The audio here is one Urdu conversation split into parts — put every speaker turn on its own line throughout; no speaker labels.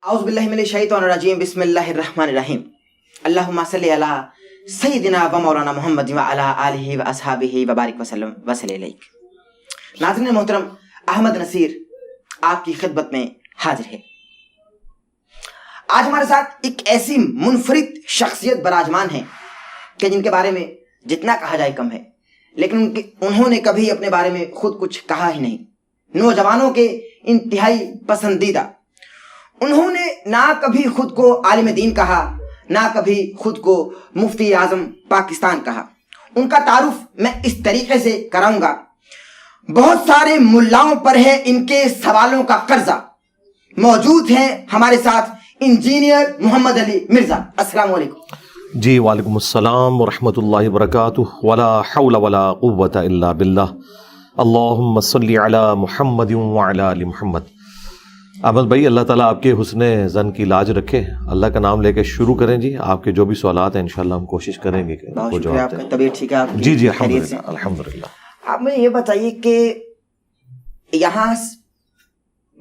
اعوذ باللہ من الشیطان الرجیم بسم اللہ الرحمن الرحیم اللہم صلی علی سیدنا و مولانا محمد و علی آلہ و اصحابہ وبارک وسلم وصلی علیک۔ ناظرین محترم، احمد نصیر آپ کی خدمت میں حاضر ہے۔ آج ہمارے ساتھ ایک ایسی منفرد شخصیت براجمان ہے کہ جن کے بارے میں جتنا کہا جائے کم ہے، لیکن انہوں نے کبھی اپنے بارے میں خود کچھ کہا ہی نہیں۔ نوجوانوں کے انتہائی پسندیدہ، انہوں نے نہ کبھی خود کو عالم دین کہا، نہ کبھی خود کو مفتی اعظم پاکستان کہا۔ ان کا تعارف میں اس طریقے سے کراؤں گا، بہت سارے ملاؤں پر ہے ان کے سوالوں کا قرضہ۔ موجود ہیں ہمارے ساتھ انجینئر محمد علی مرزا۔ السلام علیکم۔
جی وعلیکم السلام ورحمۃ اللہ وبرکاتہ۔ ولا حول ولا قوۃ الا باللہ۔ اللہم صلی علی محمد وعلی آل محمد۔ احمد بھائی، اللہ تعالیٰ آپ کے حسن ظن کی لاج رکھے۔ اللہ کا نام لے کے شروع کریں جی۔ آپ کے جو بھی سوالات ہیں انشاءاللہ ہم کوشش کریں گے کہ
بہت شکریہ، آپ کا طبیعت ٹھیک ہے؟ آپ
جی جی الحمدللہ الحمدللہ۔
آپ مجھے یہ بتائیے کہ یہاں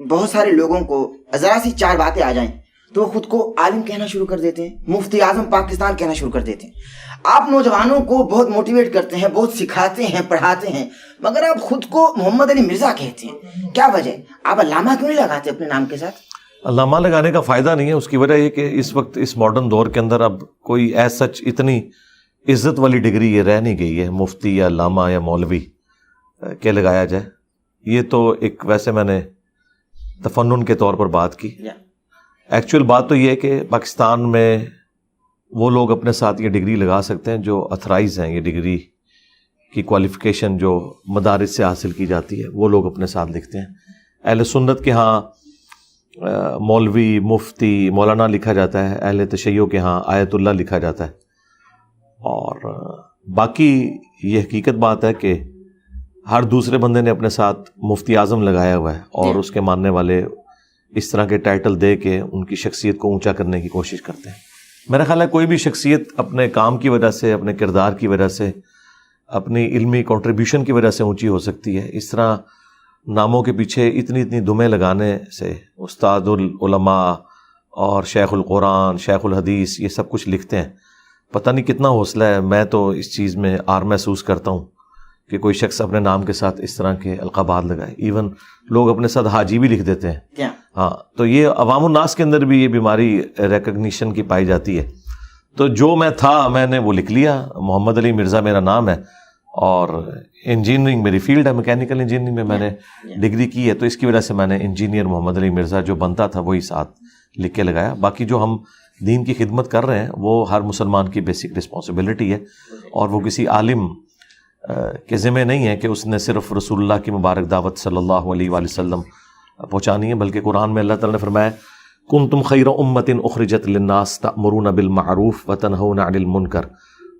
بہت سارے لوگوں کو ذرا سی چار باتیں آ جائیں تو وہ خود کو عالم کہنا شروع کر دیتے ہیں، مفتی اعظم پاکستان کہنا شروع کر دیتے ہیں۔ آپ نوجوانوں کو بہت موٹیویٹ کرتے ہیں، بہت سکھاتے ہیں، پڑھاتے ہیں، مگر آپ خود کو محمد علی مرزا کہتے ہیں، کیا وجہ؟ آپ علامہ کیوں نہیں لگاتے اپنے نام کے ساتھ؟
علامہ لگانے کا فائدہ نہیں ہے، اس کی وجہ یہ کہ اس وقت اس ماڈرن دور کے اندر اب کوئی ایز سچ اتنی عزت والی ڈگری یہ رہ نہیں گئی ہے مفتی یا علامہ یا مولوی کہ لگایا جائے۔ یہ تو ایک ویسے میں نے تفنن کے طور پر بات کی۔ ایکچوئل بات تو یہ ہے کہ پاکستان میں وہ لوگ اپنے ساتھ یہ ڈگری لگا سکتے ہیں جو اتھرائز ہیں۔ یہ ڈگری کی کوالیفیکیشن جو مدارس سے حاصل کی جاتی ہے وہ لوگ اپنے ساتھ لکھتے ہیں۔ اہل سنت کے ہاں مولوی، مفتی، مولانا لکھا جاتا ہے، اہل تشیع کے ہاں آیت اللہ لکھا جاتا ہے۔ اور باقی یہ حقیقت بات ہے کہ ہر دوسرے بندے نے اپنے ساتھ مفتی اعظم لگایا ہوا ہے، اور اس کے ماننے والے اس طرح کے ٹائٹل دے کے ان کی شخصیت کو اونچا کرنے کی کوشش کرتے ہیں۔ میرا خیال ہے کوئی بھی شخصیت اپنے کام کی وجہ سے، اپنے کردار کی وجہ سے، اپنی علمی کنٹریبیوشن کی وجہ سے اونچی ہو سکتی ہے۔ اس طرح ناموں کے پیچھے اتنی دمیں لگانے سے استاد العلماء اور شیخ القرآن، شیخ الحدیث یہ سب کچھ لکھتے ہیں۔ پتہ نہیں کتنا حوصلہ ہے۔ میں تو اس چیز میں آر محسوس کرتا ہوں کہ کوئی شخص اپنے نام کے ساتھ اس طرح کے القابات لگائے۔ ایون لوگ اپنے ساتھ حاجی بھی لکھ دیتے ہیں۔ ہاں، تو یہ عوام الناس کے اندر بھی یہ بیماری ریکگنیشن کی پائی جاتی ہے۔ تو جو میں تھا میں نے وہ لکھ لیا۔ محمد علی مرزا میرا نام ہے، اور انجینئرنگ میری فیلڈ ہے، میکینیکل انجینئرنگ میں میں نے ڈگری کی ہے، تو اس کی وجہ سے میں نے انجینئر محمد علی مرزا جو بنتا تھا وہی ساتھ لکھ کے لگایا۔ باقی جو ہم دین کی خدمت کر رہے ہیں وہ ہر مسلمان کی بیسک رسپانسبلٹی ہے، اور وہ کسی عالم کے ذمہ نہیں ہے کہ اس نے صرف رسول اللہ کی مبارک دعوت صلی اللہ علیہ وآلہ وسلم پہنچانی ہے، بلکہ قرآن میں اللہ تعالیٰ نے فرمایا کنتم خیر امۃ اخرجت للناس تأمرون بالمعروف وتنہون عن المنکر۔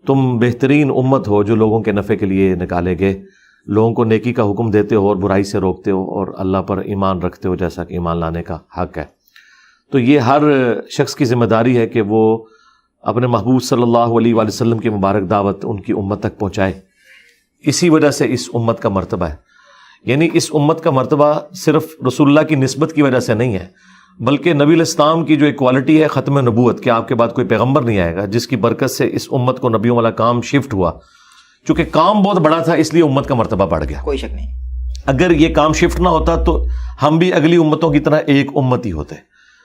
تم بہترین امت ہو جو لوگوں کے نفع کے لیے نکالے گئے، لوگوں کو نیکی کا حکم دیتے ہو اور برائی سے روکتے ہو، اور اللہ پر ایمان رکھتے ہو جیسا کہ ایمان لانے کا حق ہے۔ تو یہ ہر شخص کی ذمہ داری ہے کہ وہ اپنے محبوب صلی اللہ علیہ وآلہ وسلم کی مبارک دعوت ان کی امت تک پہنچائے۔ اسی وجہ سے اس امت کا مرتبہ ہے، یعنی اس امت کا مرتبہ صرف رسول اللہ کی نسبت کی وجہ سے نہیں ہے، بلکہ نبی الاسلام کی جو ایک کوالٹی ہے ختم نبوت، کہ آپ کے بعد کوئی پیغمبر نہیں آئے گا، جس کی برکت سے اس امت کو نبیوں والا کام شفٹ ہوا۔ چونکہ کام بہت بڑا تھا اس لیے امت کا مرتبہ بڑھ گیا،
کوئی شک نہیں۔
اگر یہ کام شفٹ نہ ہوتا تو ہم بھی اگلی امتوں کی طرح ایک امت ہی ہوتے۔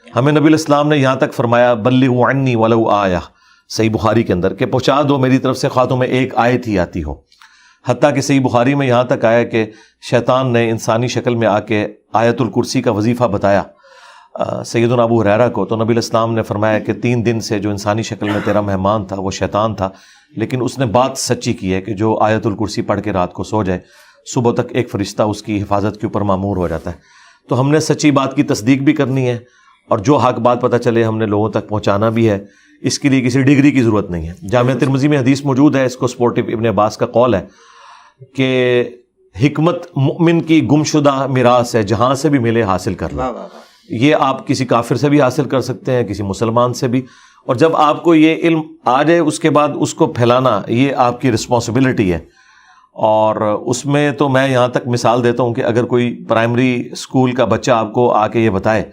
ہمیں نبی الاسلام نے یہاں تک فرمایا بلغوا عنی ولو آیہ، صحیح بخاری کے اندر، کہ پہنچا دو میری طرف سے خواہ تمہیں ایک آیت ہی آتی ہو۔ حتیٰ کہ صحیح بخاری میں یہاں تک آیا کہ شیطان نے انسانی شکل میں آ کے آیت الکرسی کا وظیفہ بتایا سیدنا ابو ہریرہ کو، تو نبی الاسلام نے فرمایا کہ 3 دن سے جو انسانی شکل میں تیرا مہمان تھا وہ شیطان تھا، لیکن اس نے بات سچی کی ہے کہ جو آیت الکرسی پڑھ کے رات کو سو جائے، صبح تک ایک فرشتہ اس کی حفاظت کے اوپر مامور ہو جاتا ہے۔ تو ہم نے سچی بات کی تصدیق بھی کرنی ہے، اور جو حق بات پتہ چلے ہم نے لوگوں تک پہنچانا بھی ہے۔ اس کے لیے کسی ڈگری کی ضرورت نہیں ہے۔ جامعہ ترمذی میں حدیث موجود ہے، اس کو سپورٹو ابن عباس کا قول ہے کہ حکمت مومن کی گمشدہ میراث ہے، جہاں سے بھی ملے حاصل کر لو۔ یہ آپ کسی کافر سے بھی حاصل کر سکتے ہیں، کسی مسلمان سے بھی، اور جب آپ کو یہ علم آ جائے اس کے بعد اس کو پھیلانا یہ آپ کی رسپانسبلٹی ہے۔ اور اس میں تو میں یہاں تک مثال دیتا ہوں کہ اگر کوئی پرائمری اسکول کا بچہ آپ کو آ کے یہ بتائے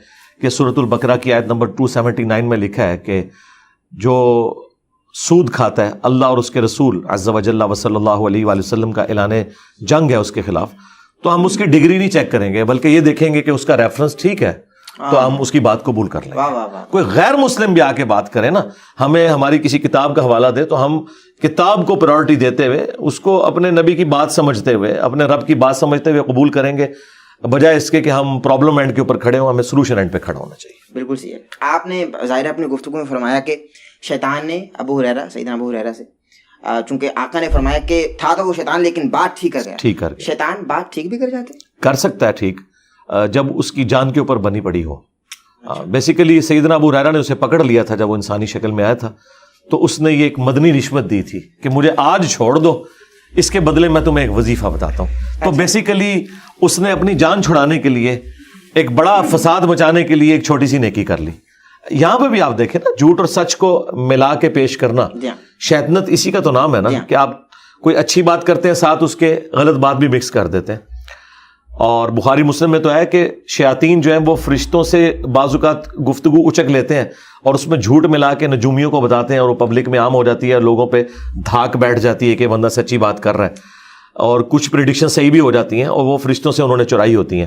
کہ سورۃ البقرہ کی آیت نمبر 279 میں لکھا ہے کہ جو سود کھاتا ہے اللہ اور اس کے رسول عز و جل و صلی اللہ علیہ وآلہ وسلم کا اعلان جنگ ہے اس کے خلاف، تو ہم اس کی ڈگری نہیں چیک کریں گے بلکہ یہ دیکھیں گے کہ اس کا ریفرنس ٹھیک ہے تو ہم اس کی بات قبول کر لیں گے۔ کوئی غیر مسلم بھی آ کے بات کرے نا، ہمیں ہماری کسی کتاب کا حوالہ دے تو ہم کتاب کو پرائورٹی دیتے ہوئے، اس کو اپنے نبی کی بات سمجھتے ہوئے، اپنے رب کی بات سمجھتے ہوئے قبول کریں گے، بجائے اس کے کہ ہم پرابلم اینڈ کے اوپر کھڑے ہوں۔ ہمیں سولوشن اینڈ پہ کھڑا ہونا چاہیے۔
بالکل صحیح ہے۔ آپ نے ظاہر اپنی گفتگو میں فرمایا کہ شیطان نے سیدنا ابو ہریرہ سے، چونکہ آقا نے فرمایا کہ تھا تو وہ شیطان لیکن بات ٹھیک کر گیا۔
ٹھیک کر گیا۔
شیطان بات ٹھیک بھی کر جاتے؟
کر سکتا ہے ٹھیک، جب اس کی جان کے اوپر بنی پڑی ہو۔ بیسیکلی سیدنا ابو ہریرہ نے اسے پکڑ لیا تھا جب وہ انسانی شکل میں آیا تھا، تو اس نے یہ ایک مدنی رشوت دی تھی کہ مجھے آج چھوڑ دو، اس کے بدلے میں تمہیں ایک وظیفہ بتاتا ہوں۔ تو بیسیکلی اس نے اپنی جان چھڑانے کے لیے، ایک بڑا فساد مچانے کے لیے ایک چھوٹی سی نیکی کر لی۔ یہاں پہ بھی آپ دیکھیں نا، جھوٹ اور سچ کو ملا کے پیش کرنا، شیطنت اسی کا تو نام ہے نا، کہ آپ کوئی اچھی بات کرتے ہیں ساتھ اس کے غلط بات بھی مکس کر دیتے ہیں۔ اور بخاری مسلم میں تو ہے کہ شیاطین جو ہیں وہ فرشتوں سے بعض اوقات گفتگو اچک لیتے ہیں اور اس میں جھوٹ ملا کے نجومیوں کو بتاتے ہیں، اور وہ پبلک میں عام ہو جاتی ہے، لوگوں پہ دھاک بیٹھ جاتی ہے کہ بندہ سچی بات کر رہا ہے، اور کچھ پریڈکشن صحیح بھی ہو جاتی ہیں اور وہ فرشتوں سے انہوں نے چرائی ہوتی ہیں،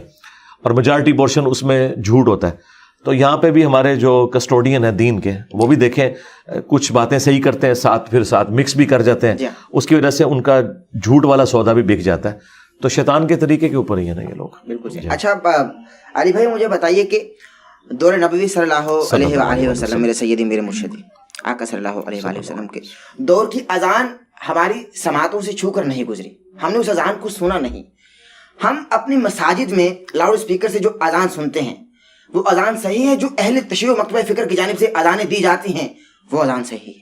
اور میجارٹی پورشن اس میں جھوٹ ہوتا ہے۔ تو یہاں پہ بھی ہمارے جو کسٹوڈین ہیں دین کے، وہ بھی دیکھیں کچھ باتیں صحیح کرتے ہیں پھر ساتھ مکس بھی کر جاتے ہیں، اس کی وجہ سے ان کا جھوٹ والا سودا بھی بک جاتا ہے۔ تو شیطان کے طریقے کے اوپر ہی ہے نا یہ لوگ۔
بالکل۔ اچھا علی بھائی، مجھے بتائیے کہ دور نبوی صلی اللہ علیہ وآلہ وسلم، میرے سیدی میرے مرشدی آقا صلی اللہ علیہ وآلہ وسلم کے دور کی اذان ہماری سماعتوں سے چھو کر نہیں گزری، ہم نے اس اذان کو سنا نہیں۔ ہم اپنی مساجد میں لاؤڈ اسپیکر سے جو اذان سنتے ہیں وہ اذان صحیح ہے؟ جو اہل تشیع و مکتبہ فکر کی جانب سے اذانیں دی جاتی ہیں وہ اذان صحیح ہے؟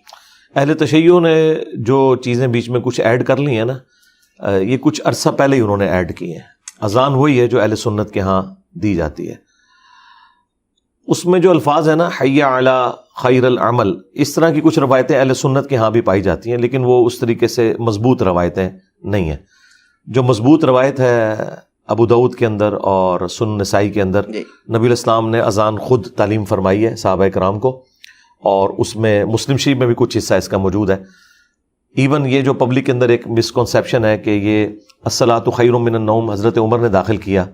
اہل تشیع نے جو چیزیں بیچ میں کچھ ایڈ کر لی ہیں نا، یہ کچھ عرصہ پہلے ہی انہوں نے ایڈ کی ہیں۔ اذان وہی ہے جو اہل سنت کے ہاں دی جاتی ہے، اس میں جو الفاظ ہیں نا، حی علی خیر العمل، اس طرح کی کچھ روایتیں اہل سنت کے ہاں بھی پائی جاتی ہیں، لیکن وہ اس طریقے سے مضبوط روایتیں نہیں ہیں۔ جو مضبوط روایت ہے ابو داؤد کے اندر اور سنن نسائی کے اندر، نبی الاسلام نے اذان خود تعلیم فرمائی ہے صحابہ کرام کو، اور اس میں مسلم شریف میں بھی کچھ حصہ اس کا موجود ہے۔ ایون یہ جو پبلک کے اندر ایک مسکنسیپشن ہے کہ یہ الصلاۃ خیر من النوم حضرت عمر نے داخل کیا،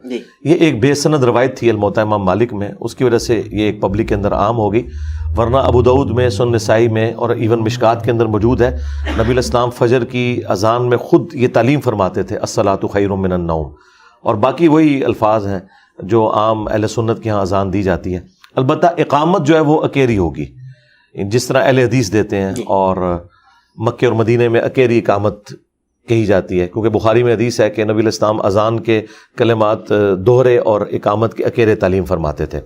یہ ایک بے سند روایت تھی الموطا امام مالک میں، اس کی وجہ سے یہ ایک پبلک کے اندر عام ہوگی، ورنہ ابو داؤد میں، سنن نسائی میں اور ایون مشکات کے اندر موجود ہے۔ نبی الاسلام فجر کی اذان میں خود یہ تعلیم فرماتے تھے الصلاۃ خیر من النوم، اور باقی وہی الفاظ ہیں جو عام اہل سنت کے ہاں اذان دی جاتی ہے۔ البتہ اقامت جو ہے وہ اکیری ہوگی، جس طرح اہل حدیث دیتے ہیں، اور مکے اور مدینے میں اکیری اقامت کہی جاتی ہے، کیونکہ بخاری میں حدیث ہے کہ نبی الاسلام اذان کے کلمات دوہرے اور اقامت کے اکیرے تعلیم فرماتے تھے۔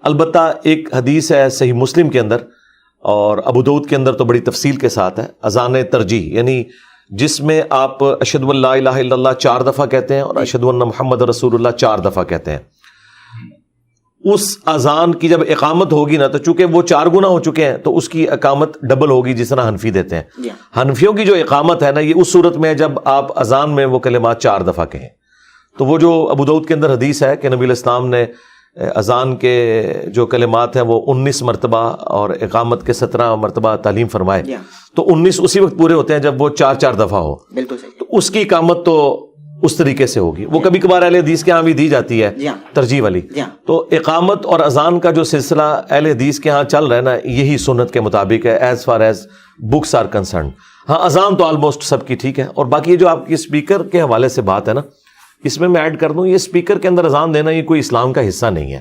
البتہ ایک حدیث ہے صحیح مسلم کے اندر اور ابو داؤد کے اندر تو بڑی تفصیل کے ساتھ ہے، اذان ترجیح، یعنی جس میں آپ اشہد ان لا الہ الا اللہ 4 دفعہ کہتے ہیں اور اشہد ان محمد رسول اللہ 4 دفعہ کہتے ہیں۔ اس اذان کی جب اقامت ہوگی نا، تو چونکہ وہ 4 گنا ہو چکے ہیں تو اس کی اقامت ڈبل ہوگی، جس طرح حنفی دیتے ہیں۔ حنفیوں کی جو اقامت ہے نا، یہ اس صورت میں جب آپ اذان میں وہ کلمات 4 دفعہ کہیں۔ تو وہ جو ابو داؤد کے اندر حدیث ہے کہ نبی الاسلام نے اذان کے جو کلمات ہیں وہ 19 مرتبہ اور اقامت کے 17 مرتبہ تعلیم فرمائے، تو 19 اسی وقت پورے ہوتے ہیں جب وہ 4 دفعہ ہو۔
بالکل صحیح۔
تو اس کی اقامت تو اس طریقے سے ہوگی، وہ کبھی کبھار اہل حدیث کے ہاں بھی دی جاتی ہے ترجیح والی۔ تو اقامت اور اذان کا جو سلسلہ اہل حدیث کے ہاں چل رہا ہے نا، یہی سنت کے مطابق ہے as far as books are concerned. ہاں اذان تو آلموسٹ سب کی ٹھیک ہے، اور باقی یہ جو آپ کی اسپیکر کے حوالے سے بات ہے نا، اس میں ایڈ کر دوں، یہ اسپیکر کے اندر اذان دینا یہ کوئی اسلام کا حصہ نہیں ہے،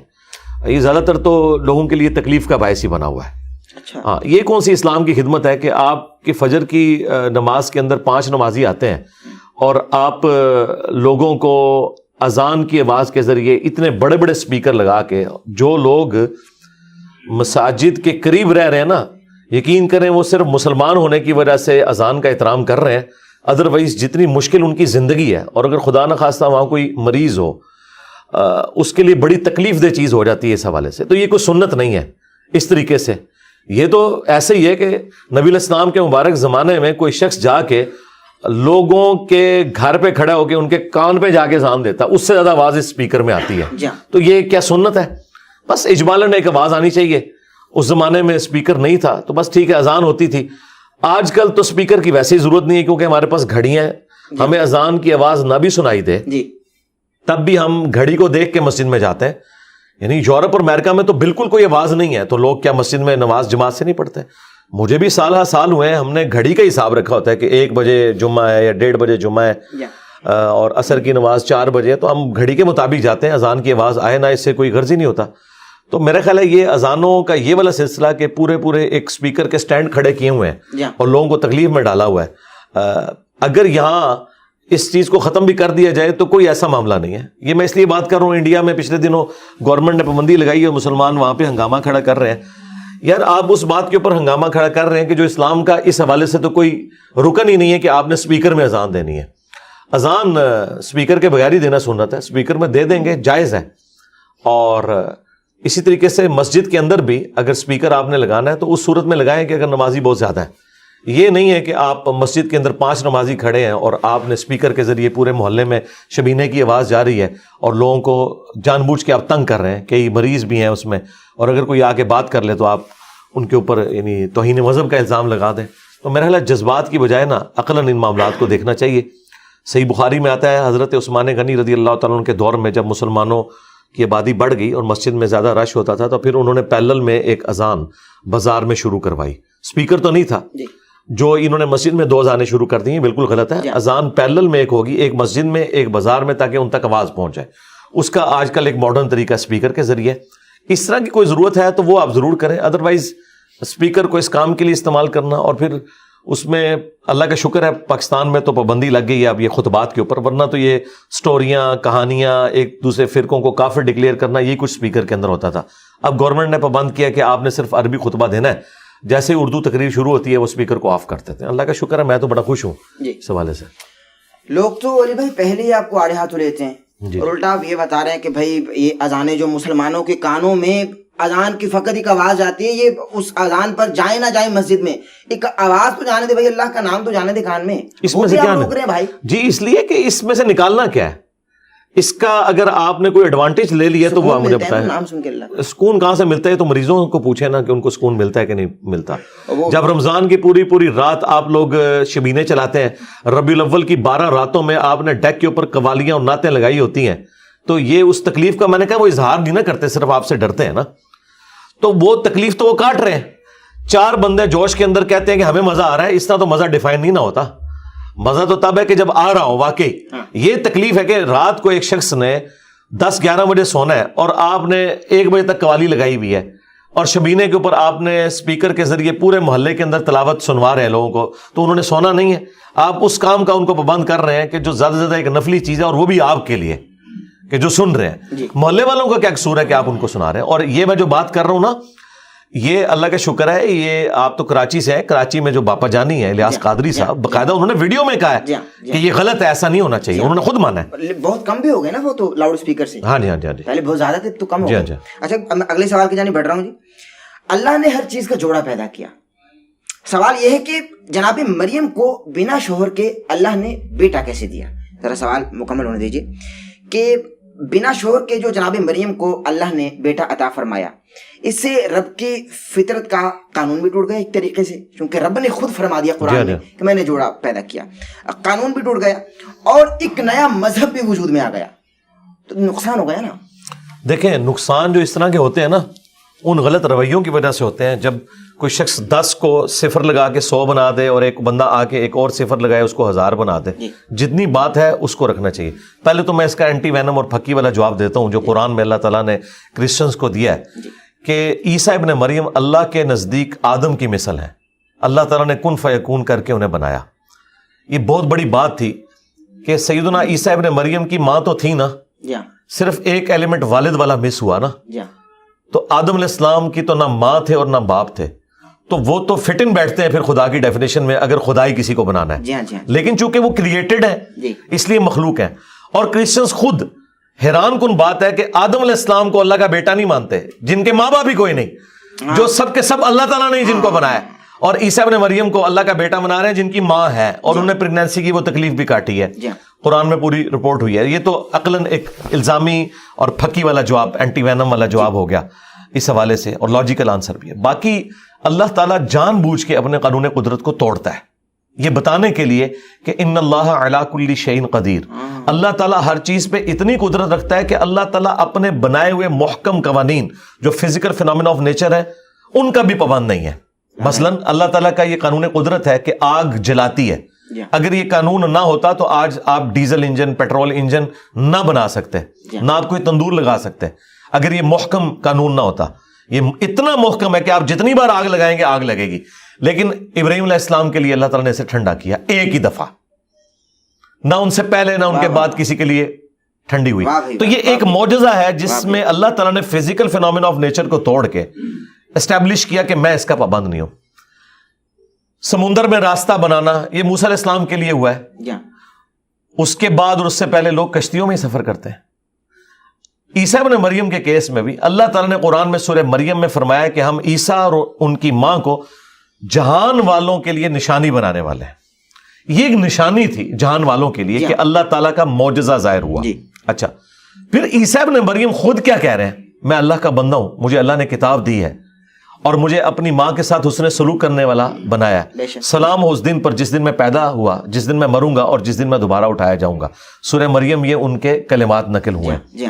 یہ زیادہ تر تو لوگوں کے لیے تکلیف کا باعث ہی بنا ہوا ہے۔ ہاں، یہ کون سی اسلام کی خدمت ہے کہ آپ کی فجر کی نماز کے اندر 5 نمازی آتے ہیں اور آپ لوگوں کو اذان کی آواز کے ذریعے اتنے بڑے بڑے اسپیکر لگا کے، جو لوگ مساجد کے قریب رہ رہے ہیں نا، یقین کریں وہ صرف مسلمان ہونے کی وجہ سے اذان کا احترام کر رہے ہیں، ادروائز جتنی مشکل ان کی زندگی ہے، اور اگر خدا نخواستہ وہاں کوئی مریض ہو، اس کے لیے بڑی تکلیف دہ چیز ہو جاتی ہے اس حوالے سے۔ تو یہ کوئی سنت نہیں ہے اس طریقے سے، یہ تو ایسے ہی ہے کہ نبی الاسلام کے مبارک زمانے میں کوئی شخص جا کے لوگوں کے گھر پہ کھڑا ہو کے ان کے کان پہ جا کے اذان دیتا، اس سے زیادہ آواز اس اسپیکر میں آتی ہے۔ تو یہ کیا سنت ہے؟ بس اجمالاً ایک آواز آنی چاہیے. اس زمانے میں اسپیکر نہیں تھا تو بس ٹھیک ہے اذان ہوتی تھی. آج کل تو اسپیکر کی ویسے ہی ضرورت نہیں ہے کیونکہ ہمارے پاس گھڑیاں ہیں. ہمیں اذان کی آواز نہ بھی سنائی دے تب بھی ہم گھڑی کو دیکھ کے مسجد میں جاتے ہیں. یعنی یورپ اور امریکہ میں تو بالکل کوئی آواز نہیں ہے تو لوگ کیا مسجد میں نماز جماعت سے نہیں پڑھتے؟ مجھے بھی سال ہا سال ہوئے ہیں, ہم نے گھڑی کا حساب رکھا ہوتا ہے کہ 1 بجے جمعہ ہے یا 1:30 بجے جمعہ ہے اور عصر کی نماز 4 بجے ہے, تو ہم گھڑی کے مطابق جاتے ہیں. اذان کی آواز آئے نہ اس سے کوئی غرض ہی نہیں ہوتا. تو میرا خیال ہے یہ اذانوں کا یہ والا سلسلہ کہ پورے ایک اسپیکر کے سٹینڈ کھڑے کیے ہوئے ہیں اور لوگوں کو تکلیف میں ڈالا ہوا ہے, اگر یہاں اس چیز کو ختم بھی کر دیا جائے تو کوئی ایسا معاملہ نہیں ہے. یہ میں اس لیے بات کر رہا ہوں, انڈیا میں پچھلے دنوں گورنمنٹ نے پابندی لگائی ہے, مسلمان وہاں پہ ہنگامہ کھڑا کر رہے ہیں. یار آپ اس بات کے اوپر ہنگامہ کھڑا کر رہے ہیں کہ جو اسلام کا اس حوالے سے تو کوئی رکن ہی نہیں ہے کہ آپ نے اسپیکر میں اذان دینی ہے. اذان اسپیکر کے بغیر ہی دینا سنت ہے, اسپیکر میں دے دیں گے جائز ہے. اور اسی طریقے سے مسجد کے اندر بھی اگر اسپیکر آپ نے لگانا ہے تو اس صورت میں لگائیں کہ اگر نمازی بہت زیادہ ہے. یہ نہیں ہے کہ آپ مسجد کے اندر 5 نمازی کھڑے ہیں اور آپ نے اسپیکر کے ذریعے پورے محلے میں شبینے کی آواز جا رہی ہے اور لوگوں کو جان بوجھ کے آپ تنگ کر رہے ہیں. کئی مریض بھی ہیں اس میں, اور اگر کوئی آ کے بات کر لے تو آپ ان کے اوپر یعنی توہین مذہب کا الزام لگا دیں. تو میرا خیال ہے جذبات کی بجائے نا عقلاً ان معاملات کو دیکھنا چاہیے. صحیح بخاری میں آتا ہے حضرت عثمان غنی رضی اللہ تعالیٰ عنہ کے دور میں جب مسلمانوں کی آبادی بڑھ گئی اور مسجد میں زیادہ رش ہوتا تھا تو پھر انہوں نے پیرلل میں ایک اذان بازار میں شروع کروائی. اسپیکر تو نہیں تھا, جو انہوں نے مسجد میں 2 اذانیں شروع کر دی ہیں بالکل غلط ہے. اذان پیرلل میں ایک ہوگی, ایک مسجد میں ایک بازار میں, تاکہ ان تک آواز پہنچ جائے. اس کا آج کل ایک ماڈرن طریقہ اسپیکر کے ذریعے. اس طرح کی کوئی ضرورت ہے تو وہ آپ ضرور کریں, ادروائز اسپیکر کو اس کام کے لیے استعمال کرنا. اور پھر اس میں اللہ کا شکر ہے پاکستان میں تو پابندی لگ گئی ہے اب یہ خطبات کے اوپر, ورنہ تو یہ سٹوریاں کہانیاں ایک دوسرے فرقوں کو کافر ڈکلیئر کرنا یہ کچھ اسپیکر کے اندر ہوتا تھا. اب گورنمنٹ نے پابند کیا کہ آپ نے صرف عربی خطبہ دینا ہے, جیسے اردو تقریر شروع ہوتی ہے وہ اسپیکر کو آف کر دیتے ہیں. اللہ کا شکر ہے میں تو بڑا خوش ہوں اس حوالے سے.
لوگ تو علی بھائی پہلے ہی آپ کو آڑے ہاتھوں لیتے ہیں, اور الٹا آپ یہ بتا رہے ہیں کہ بھائی یہ اذانیں جو مسلمانوں کے کانوں میں اذان کی فقط ایک آواز آتی ہے, یہ اس اذان پر جائیں نہ جائیں مسجد میں ایک آواز تو جانے دے بھائی, اللہ کا نام تو جانے دے کان میں.
اس میں سے کیا روک رہے ہیں
بھائی؟
جی اس لیے کہ اس میں سے نکالنا کیا ہے, اس کا اگر آپ نے کوئی ایڈوانٹیج لے لیا تو وہ مجھے بتائیں.
نام سن کے اللہ
سکون کہاں سے ملتا ہے تو مریضوں کو پوچھیں نا کہ ان کو سکون ملتا ہے کہ نہیں ملتا. جب رمضان کی پوری رات آپ لوگ شبینے چلاتے ہیں, ربیع الاول کی 12 راتوں میں آپ نے ڈیک کے اوپر قوالیاں اور نعتیں لگائی ہوتی ہیں, تو یہ اس تکلیف کا میں نے کہا وہ اظہار نہیں نہ کرتے, صرف آپ سے ڈرتے ہیں نا, تو وہ تکلیف تو وہ کاٹ رہے ہیں. 4 بندے جوش کے اندر کہتے ہیں کہ ہمیں مزہ آ رہا ہے, اس طرح تو مزہ ڈیفائن نہیں نہ ہوتا. مزہ تو تب ہے کہ جب آ رہا ہو واقعی. یہ تکلیف ہے کہ رات کو ایک شخص نے 10-11 بجے سونا ہے اور آپ نے 1 بجے تک قوالی لگائی ہوئی ہے, اور شبینے کے اوپر آپ نے اسپیکر کے ذریعے پورے محلے کے اندر تلاوت سنوا رہے ہیں لوگوں کو, تو انہوں نے سونا نہیں ہے. آپ اس کام کا ان کو پابند کر رہے ہیں کہ جو زیادہ سے زیادہ ایک نفلی چیز ہے, اور وہ بھی آپ کے لیے کہ جو سن رہے ہیں. محلے والوں کا کیا قصور ہے کہ آپ ان کو سنا رہے ہیں. اور یہ میں جو بات کر رہا ہوں نا, یہ اللہ کا شکر ہے, یہ آپ تو کراچی سے ہیں, کراچی میں جو باپا جانی ہے الیاس قادری صاحب, باقاعدہ انہوں نے ویڈیو میں کہا ہے کہ یہ غلط ہے, ایسا نہیں ہونا چاہیے. انہوں نے خود مانا ہے.
بہت کم بھی ہو گئے نا وہ تو لاؤڈ اسپیکر سے.
ہاں جی
پہلے بہت زیادہ تھے تو کم ہو گئے. اچھا اگلے سوال کی جانب بڑھ رہا ہوں جی. اللہ نے ہر چیز کا جوڑا پیدا کیا. سوال یہ ہے کہ جناب مریم کو بنا شوہر کے اللہ نے بیٹا کیسے دیا؟ ذرا سوال مکمل ہونے دیجیے. کہ بنا شوہر کے جو جناب مریم کو اللہ نے بیٹا عطا فرمایا, اس سے رب کی فطرت کا قانون بھی ٹوٹ گیا ایک طریقے سے, کیونکہ رب نے خود فرما دیا قرآن میں کہ میں نے جوڑا پیدا کیا. قانون بھی ٹوٹ گیا اور ایک نیا مذہب بھی وجود میں آ گیا, تو نقصان ہو گیا نا.
دیکھیں نقصان جو اس طرح کے ہوتے ہیں نا, ان غلط رویوں کی وجہ سے ہوتے ہیں. جب کوئی شخص 10 کو 0 لگا کے 100 بنا دے, اور ایک بندہ آ کے ایک اور 0 لگائے اس کو 1000 بنا دے, جتنی بات ہے اس کو رکھنا چاہیے. پہلے تو میں اس کا اینٹی وینم اور پھکی والا جواب دیتا ہوں جو قرآن میں اللہ تعالیٰ نے کرسچنز کو دیا ہے کہ عیسیٰ ابن مریم اللہ کے نزدیک آدم کی مثل ہے. اللہ تعالیٰ نے کن فیکون کر کے انہیں بنایا. یہ بہت بڑی بات تھی کہ سیدنا عیسیٰ ابن مریم کی ماں تو تھی نا, صرف ایک ایلیمنٹ والد والا مس ہوا نا. تو آدم علیہ السلام کی تو نہ ماں تھے اور نہ باپ تھے, تو وہ تو فٹ ان بیٹھتے ہیں پھر خدا کی ڈیفینیشن میں اگر خدائی کسی کو بنانا ہے. لیکن چونکہ وہ کریٹڈ ہے اس لیے مخلوق ہیں. اور کرسچنز خود حیران کن بات ہے کہ آدم علیہ السلام کو اللہ کا بیٹا نہیں مانتے, جن کے ماں باپ ہی کوئی نہیں, جو سب کے سب اللہ تعالیٰ نے جن کو بنایا, اور عیسیٰ ابن مریم کو اللہ کا بیٹا بنا رہے ہیں جن کی ماں ہے اور انہوں نے پریگنینسی کی وہ تکلیف بھی کاٹی ہے. قرآن میں پوری رپورٹ ہوئی ہے. یہ تو عقلاً ایک الزامی اور پھکی والا جواب، اینٹی وینم والا جواب ہو گیا اس حوالے سے، اور لاجیکل آنسر بھی ہے. باقی اللہ تعالیٰ جان بوجھ کے اپنے قانون قدرت کو توڑتا ہے، یہ بتانے کے لیے کہ ان اللہ علی کل شیء قدیر. اللہ تعالیٰ ہر چیز پہ اتنی قدرت رکھتا ہے کہ اللہ تعالیٰ اپنے بنائے ہوئے محکم قوانین جو فزیکل فینومینا آف نیچر ہے ان کا بھی پابند نہیں ہے. مثلا اللہ تعالیٰ کا یہ قانون قدرت ہے کہ آگ جلاتی ہے. اگر یہ قانون نہ ہوتا تو آج آپ ڈیزل انجن، پیٹرول انجن نہ بنا سکتے، نہ آپ کوئی تندور لگا سکتے، اگر یہ محکم قانون نہ ہوتا. یہ اتنا محکم ہے کہ آپ جتنی بار آگ لگائیں گے آگ لگے گی. لیکن ابراہیم علیہ السلام کے لیے اللہ تعالیٰ نے اسے ٹھنڈا کیا ایک ہی دفعہ، نہ ان سے پہلے نہ ان کے بعد کسی کے لیے ٹھنڈی ہوئی. تو یہ ایک معجزہ ہے جس میں اللہ تعالیٰ نے فزیکل فینومینا آف نیچر کو توڑ کے اسٹیبلش کیا کہ میں اس کا پابند نہیں ہوں. سمندر میں راستہ بنانا یہ موسیٰ علیہ السلام کے لیے ہوا ہے، اس کے بعد اور اس سے پہلے لوگ کشتیوں میں ہی سفر کرتے ہیں. عیسیٰ ابن مریم کے کیس میں بھی اللہ تعالیٰ نے قرآن میں سورہ مریم میں فرمایا کہ ہم عیسیٰ اور ان کی ماں کو جہان والوں کے لیے نشانی بنانے والے ہیں. یہ ایک نشانی تھی جہان والوں کے لیے کہ اللہ تعالیٰ کا معجزہ ظاہر ہوا. اچھا، پھر عیسیٰ ابن مریم خود کیا کہہ رہے ہیں؟ میں اللہ کا بندہ ہوں، مجھے اللہ نے کتاب دی ہے اور مجھے اپنی ماں کے ساتھ حسن سلوک کرنے والا بنایا ہے. سلام ہو اس دن پر جس دن میں پیدا ہوا، جس دن میں مروں گا اور جس دن میں دوبارہ اٹھایا جاؤں گا. سورہ مریم یہ ان کے کلمات نقل ہوئے ہیں.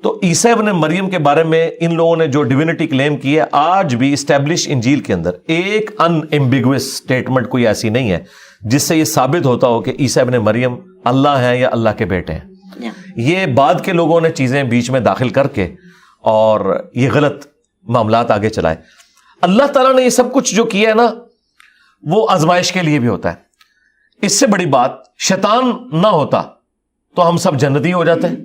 تو عیسیٰ ابن مریم کے بارے میں ان لوگوں نے جو ڈیوینٹی کلیم کی ہے، آج بھی اسٹیبلش انجیل کے اندر ایک ان ایمبیگوس اسٹیٹمنٹ کوئی ایسی نہیں ہے جس سے یہ ثابت ہوتا ہو کہ عیسیٰ ابن مریم اللہ ہیں یا اللہ کے بیٹے ہیں. یہ بعد کے لوگوں نے چیزیں بیچ میں داخل کر کے اور یہ غلط معاملات آگے چلائے. اللہ تعالیٰ نے یہ سب کچھ جو کیا ہے نا وہ آزمائش کے لیے بھی ہوتا ہے. اس سے بڑی بات، شیطان نہ ہوتا تو ہم سب جنتی ہو جاتے ہیں.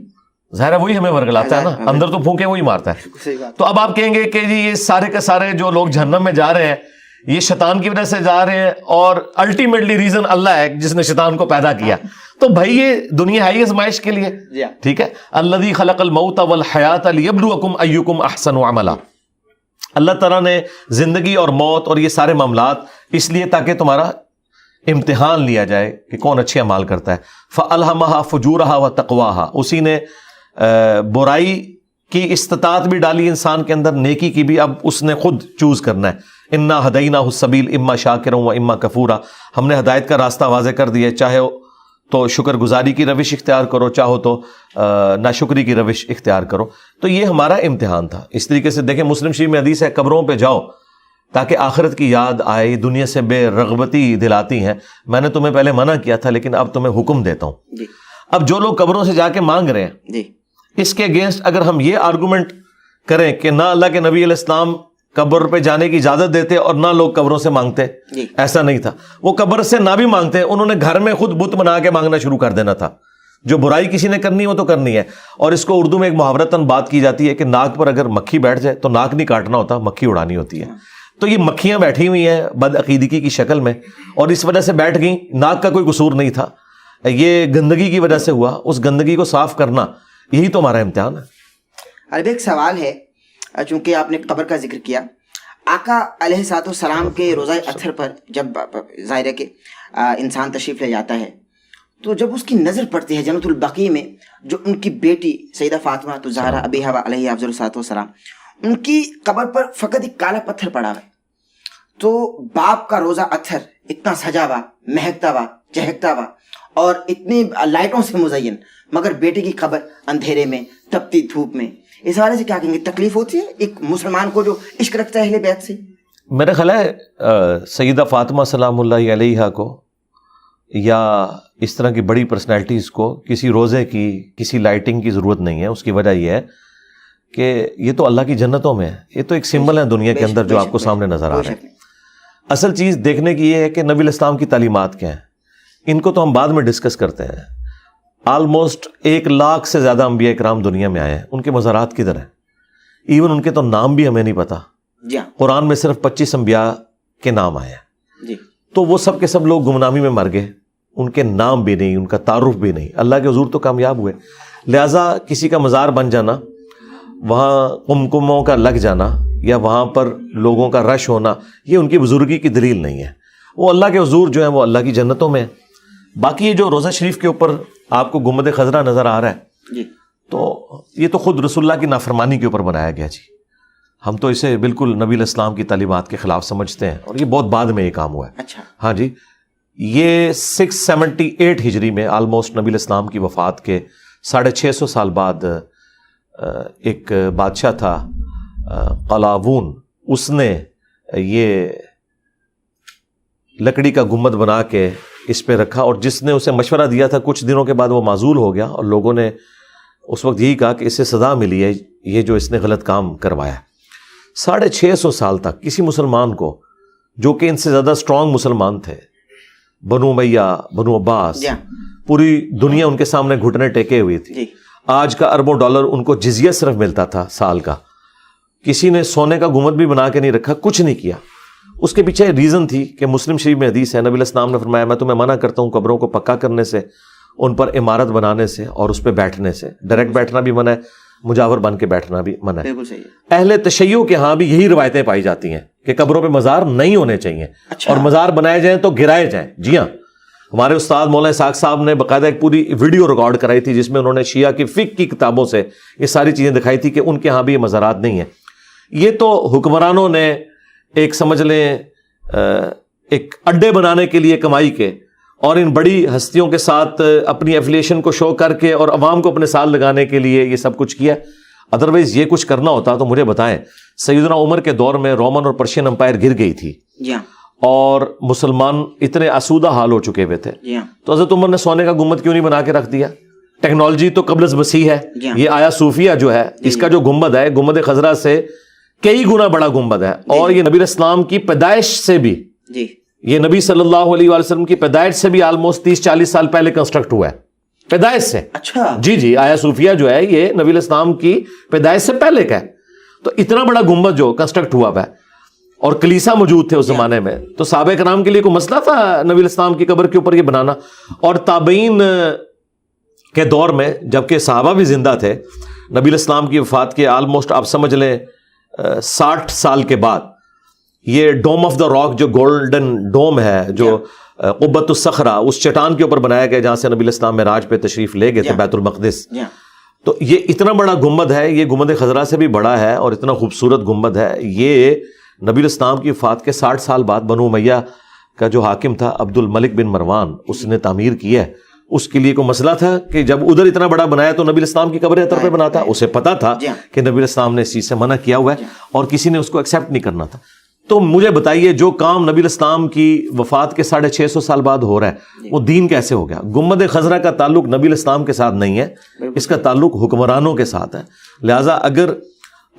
ظاہر ہے وہی ہمیں ورگلاتا ہے نا، اندر تو پھونکے وہی مارتا ہے. تو اب آپ کہیں گے کہ جی یہ سارے کے سارے جو لوگ جہنم میں جا رہے ہیں یہ شیطان کی وجہ سے جا رہے ہیں اور الٹیمیٹلی ریزن اللہ ہے جس نے شیطان کو پیدا کیا. تو بھائی یہ دنیا ہے ہی آزمائش کے لیے، ٹھیک ہے. الذی خلق الموت والحیات لیبلوکم ایکم احسن عملا. اللہ تعالیٰ نے زندگی اور موت اور یہ سارے معاملات اس لیے تاکہ تمہارا امتحان لیا جائے کہ کون اچھے اعمال کرتا ہے. فَأَلْهَمَهَا فُجُورَهَا وَتَقْوَاهَا. اسی نے برائی کی استطاعت بھی ڈالی انسان کے اندر، نیکی کی بھی اب اس نے خود چوز کرنا ہے. اِنَّا هَدَيْنَاهُ السَّبِيلَ اِمَّا شَاكِرًا وَإِمَّا كَفُورًا. ہم نے ہدایت کا راستہ واضح کر دیا ہے، چاہے تو شکر گزاری کی روش اختیار کرو، چاہو تو ناشکری کی روش اختیار کرو. تو یہ ہمارا امتحان تھا. اس طریقے سے دیکھیں مسلم شریف میں حدیث ہے قبروں پہ جاؤ تاکہ آخرت کی یاد آئے، دنیا سے بے رغبتی دلاتی ہیں. میں نے تمہیں پہلے منع کیا تھا لیکن اب تمہیں حکم دیتا ہوں. اب جو لوگ قبروں سے جا کے مانگ رہے ہیں اس کے اگینسٹ اگر ہم یہ آرگومنٹ کریں کہ نہ اللہ کے نبی علیہ السلام قبر پہ جانے کی اجازت دیتے اور نہ لوگ قبروں سے مانگتے، ایسا نہیں تھا. وہ قبر سے نہ بھی مانگتے، انہوں نے گھر میں خود بت بنا کے مانگنا شروع کر دینا تھا. جو برائی کسی نے کرنی وہ تو کرنی ہے. اور اس کو اردو میں ایک محاورتاً بات کی جاتی ہے کہ ناک پر اگر مکھی بیٹھ جائے تو ناک نہیں کاٹنا ہوتا، مکھی اڑانی ہوتی ہے. تو یہ مکھیاں بیٹھی ہوئی ہیں بدعقیدگی کی شکل میں اور اس وجہ سے بیٹھ گئیں. ناک کا کوئی قصور نہیں تھا، یہ گندگی کی وجہ سے ہوا. اس گندگی کو صاف کرنا یہی تو ہمارا امتحان ہے.
اب ایک سوال ہے، چونکہ آپ نے قبر کا ذکر کیا، آقا علیہ الصلوۃ والسلام کے روزہ اطہر پر جب ظاہر ہے کہ انسان تشریف لے جاتا ہے تو جب اس کی نظر پڑتی ہے جنت البقیع میں جو ان کی بیٹی سیدہ فاطمہ الزہرا ابیہا علیہ افضل الصلوۃ والسلام، ان کی قبر پر فقط ایک کالا پتھر پڑا ہے. تو باپ کا روزہ اطہر اتنا سجا ہوا، مہکتا ہوا، چہکتا ہوا اور اتنی لائٹوں سے مزین، مگر بیٹے کی قبر اندھیرے میں تپتی دھوپ میں. اس حوالے سے کیا کہیں گے؟ تکلیف ہوتی ہے ایک مسلمان کو جو عشق رکھتا ہے اہل بیت سے؟
میرا خیال ہے سیدہ فاطمہ سلام اللہ علیہا کو یا اس طرح کی بڑی پرسنالٹیز کو کسی روزے کی، کسی لائٹنگ کی ضرورت نہیں ہے. اس کی وجہ یہ ہے کہ یہ تو اللہ کی جنتوں میں ہے. یہ تو ایک سمبل ہے دنیا کے اندر جو آپ کو سامنے نظر آ رہا ہے. اصل چیز دیکھنے کی یہ ہے کہ نبی علیہ السلام کی تعلیمات کیا ہیں. ان کو تو ہم بعد میں ڈسکس کرتے ہیں. آلموسٹ 1 لاکھ سے زیادہ انبیاء کرام دنیا میں آئے ہیں. ان کے مزارات کدھر ہیں؟ ایون ان کے تو نام بھی ہمیں نہیں پتا. قرآن میں صرف 25 انبیاء کے نام آئے ہیں. تو وہ سب کے سب لوگ گمنامی میں مر گئے، ان کے نام بھی نہیں، ان کا تعارف بھی نہیں. اللہ کے حضور تو کامیاب ہوئے. لہٰذا کسی کا مزار بن جانا، وہاں قمقموں کا لگ جانا یا وہاں پر لوگوں کا رش ہونا، یہ ان کی بزرگی کی دلیل نہیں ہے. وہ اللہ کے حضور جو ہیں وہ اللہ کی جنتوں میں ہیں. باقی یہ جو روزہ شریف کے اوپر آپ کو گنبد خضرا نظر آ رہا ہے
جی
تو یہ تو خود رسول اللہ کی نافرمانی کے اوپر بنایا گیا جی. ہم تو اسے بالکل نبی علیہ السلام کی تعلیمات کے خلاف سمجھتے ہیں اور یہ بہت بعد میں یہ کام ہوا ہے.
اچھا
ہاں جی, یہ 678 ہجری میں آلموسٹ نبی علیہ السلام کی وفات کے 650 سال بعد ایک بادشاہ تھا قلاوون, اس نے یہ لکڑی کا گنبد بنا کے اس پہ رکھا, اور جس نے اسے مشورہ دیا تھا کچھ دنوں کے بعد وہ معزول ہو گیا, اور لوگوں نے اس وقت یہی کہا کہ اسے سزا ملی ہے یہ جو اس نے غلط کام کروایا. 650 سال تک کسی مسلمان کو, جو کہ ان سے زیادہ اسٹرانگ مسلمان تھے, بنو امیہ, بنو عباس, پوری دنیا ان کے سامنے گھٹنے ٹیکے ہوئی تھی, آج کا اربوں ڈالر ان کو جزیہ صرف ملتا تھا سال کا, کسی نے سونے کا گنبد بھی بنا کے نہیں رکھا, کچھ نہیں کیا. اس کے پیچھے ریزن تھی کہ مسلم شریف میں حدیث ہے, نبی علیہ السلام نے فرمایا میں تمہیں منع کرتا ہوں قبروں کو پکا کرنے سے, ان پر عمارت بنانے سے, اور اس پہ بیٹھنے سے. ڈائریکٹ بیٹھنا بھی منع ہے, مجاور بن کے بیٹھنا بھی منع ہے.
بالکل صحیح ہے.
اہل تشیع کے ہاں بھی یہی روایتیں پائی جاتی ہیں کہ قبروں پہ مزار نہیں ہونے چاہیے, اور مزار بنائے جائیں تو گرائے جائیں. جی ہاں, ہمارے استاد مولانا اسحاق صاحب نے باقاعدہ ایک پوری ویڈیو ریکارڈ کرائی تھی جس میں انہوں نے شیعہ کی فقہ کی کتابوں سے یہ ساری چیزیں دکھائی تھی کہ ان کے ہاں بھی یہ مزارات نہیں ہیں. یہ تو حکمرانوں نے ایک سمجھ لیں ایک اڈے بنانے کے لیے کمائی کے, اور ان بڑی ہستیوں کے ساتھ اپنی ایفیلیشن کو شو کر کے اور عوام کو اپنے ساتھ لگانے کے لیے یہ سب کچھ کیا. ادروائز یہ کچھ کرنا ہوتا تو مجھے بتائیں, سیدنا عمر کے دور میں رومن اور پرشین امپائر گر گئی تھی اور مسلمان اتنے آسودہ حال ہو چکے ہوئے تھے, تو حضرت عمر نے سونے کا گنبد کیوں نہیں بنا کے رکھ دیا؟ ٹیکنالوجی تو قبل از مسیح ہے. یہ آیا صوفیہ جو ہے اس کا جو گنبد ہے, گنبد خضرا سے کئی گنا بڑا گنبد ہے, اور یہ نبی اسلام کی پیدائش سے بھی, یہ نبی صلی اللہ علیہ وآلہ وسلم کی پیدائش سے بھی آلموسٹ 30-40 سال پہلے کنسٹرکٹ ہوا ہے, پیدائش سے.
اچھا
جی آیا صوفیہ جو ہے یہ نبی الاسلام کی پیدائش سے پہلے کا ہے. تو اتنا بڑا گنبد جو کنسٹرکٹ ہوا ہے, اور کلیسا موجود تھے اس زمانے میں, تو صحابہ کرام کے لیے کوئی مسئلہ تھا نبی الاسلام کی قبر کے اوپر یہ بنانا؟ اور تابعین کے دور میں جبکہ صحابہ بھی زندہ تھے, نبی الاسلام کی وفات کے آلموسٹ آپ سمجھ لیں 60 سال کے بعد یہ ڈوم آف دا راک جو گولڈن ڈوم ہے, جو قبۃ الصخرہ, اس چٹان کے اوپر بنایا گیا جہاں سے نبی الاسلام معراج پہ تشریف لے گئے تھے, بیت المقدس. تو یہ اتنا بڑا گنبد ہے, یہ گنبد خضرا سے بھی بڑا ہے اور اتنا خوبصورت گنبد ہے. یہ نبی الاسلام کی وفات کے 60 سال بعد بنو امیہ کا جو حاکم تھا عبد الملک بن مروان, اس نے تعمیر کی ہے. اس کے لیے کوئی مسئلہ تھا کہ جب ادھر اتنا بڑا بنایا تو نبی الاسلام کی قبر اطہر پہ بنا تھا؟ اسے پتا تھا کہ نبی الاسلام نے اس چیز سے منع کیا ہوا ہے اور کسی نے اس کو ایکسیپٹ نہیں کرنا تھا. تو مجھے بتائیے جو کام نبی الاسلام کی وفات کے 650 سال بعد ہو رہا ہے وہ دین کیسے ہو گیا؟ گنبد خضرا کا تعلق نبی الاسلام کے ساتھ نہیں ہے, اس کا تعلق حکمرانوں کے ساتھ ہے. لہٰذا اگر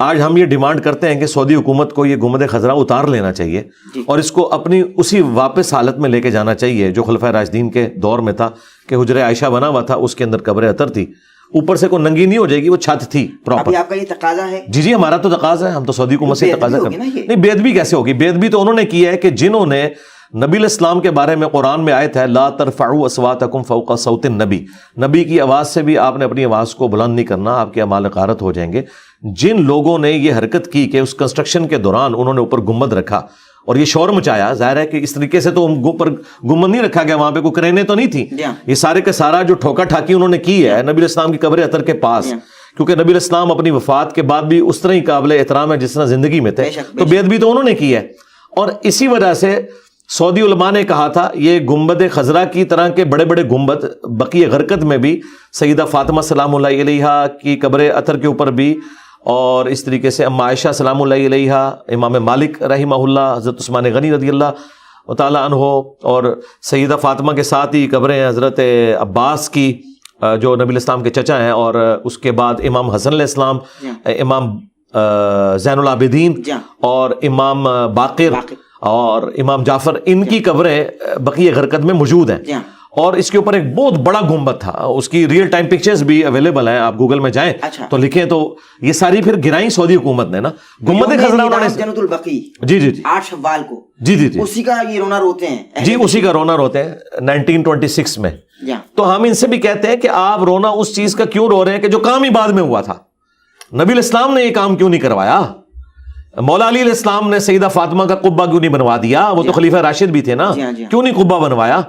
آج ہم یہ ڈیمانڈ کرتے ہیں کہ سعودی حکومت کو یہ گنبد خضرا اتار لینا چاہیے اور اس کو اپنی اسی واپس حالت میں لے کے جانا چاہیے جو خلفائے راشدین کے دور میں تھا, کہ حجرہ عائشہ بنا ہوا تھا, اس کے اندر قبر اطہر تھی, اوپر سے کوئی ننگی نہیں ہو جائے گی, وہ چھت تھی پراپر.
آپ کا یہ تقاضا ہے؟
جی ہمارا تو تقاضا ہے, ہم تو سعودی حکومت سے تقاضا کرتے ہیں. نہیں, بے ادبی کیسے ہوگی؟ بے ادبی تو انہوں نے کی ہے کہ جنہوں نے نبی الاسلام کے بارے میں قرآن میں آیت ہے لا ترفعوا اصواتکم فوق صوت النبی, نبی کی آواز سے بھی آپ نے اپنی آواز کو بلند نہیں کرنا, آپ کے اعمال غارت ہو جائیں گے. جن لوگوں نے یہ حرکت کی کہ اس کنسٹرکشن کے دوران انہوں نے اوپر گنبد رکھا اور یہ شور مچایا, ظاہر ہے کہ اس طریقے سے تو اوپر گنبد نہیں رکھا گیا, وہاں پہ کوئی کرینے تو نہیں تھی. یہ سارے کا سارا جو ٹھوکا ٹھاکی انہوں نے کی ہے نبی الاسلام کی قبر اطہر کے پاس, کیونکہ نبی الاسلام اپنی وفات کے بعد بھی اس طرح ہی قابل احترام ہے جس طرح زندگی میں تھے, تو بے ادبی تو انہوں نے کی ہے. اور اسی وجہ سے سعودی علماء نے کہا تھا یہ گنبد خضرا کی طرح کے بڑے بڑے گنبد بقیہ غرقد میں بھی, سیدہ فاطمہ سلام اللہ علیہا کی قبر اطہر کے اوپر بھی, اور اس طریقے سے ام عائشہ سلام اللہ علیہا, امام مالک رحمہ اللہ, حضرت عثمان غنی رضی اللہ تعالیٰ عنہ, اور سیدہ فاطمہ کے ساتھ ہی قبریں حضرت عباس کی جو نبی الاسلام کے چچا ہیں, اور اس کے بعد امام حسن علیہ السلام, امام زین العابدین اور امام باقر اور امام جعفر, ان کی قبریں بقیہ غرقد میں موجود ہیں. اور اس کے اوپر ایک بہت بڑا گنبد تھا, اس کی ریئل ٹائم پکچرز بھی اویلیبل ہیں, آپ گوگل میں جائیں تو لکھیں تو یہ ساری پھر گرائیں سعودی حکومت نے نا گنبد خضرا. انہوں نے
جنت البقیع
جی
8 شوال کو
اسی
کا یہ رونا روتے ہیں,
اسی کا رونا روتے ہیں 1926 میں. تو ہم ان سے بھی کہتے ہیں کہ آپ رونا اس چیز کا کیوں رو رہے ہیں کہ جو کام ہی بعد میں ہوا تھا. نبی الاسلام نے یہ کام کیوں نہیں کروایا؟ مولا علی علیہ السلام نے سیدہ فاطمہ کا قبہ کیوں نہیں بنوا دیا؟ وہ تو خلیفہ راشد بھی تھے نا, کیوں نہیں قبہ بنوایا؟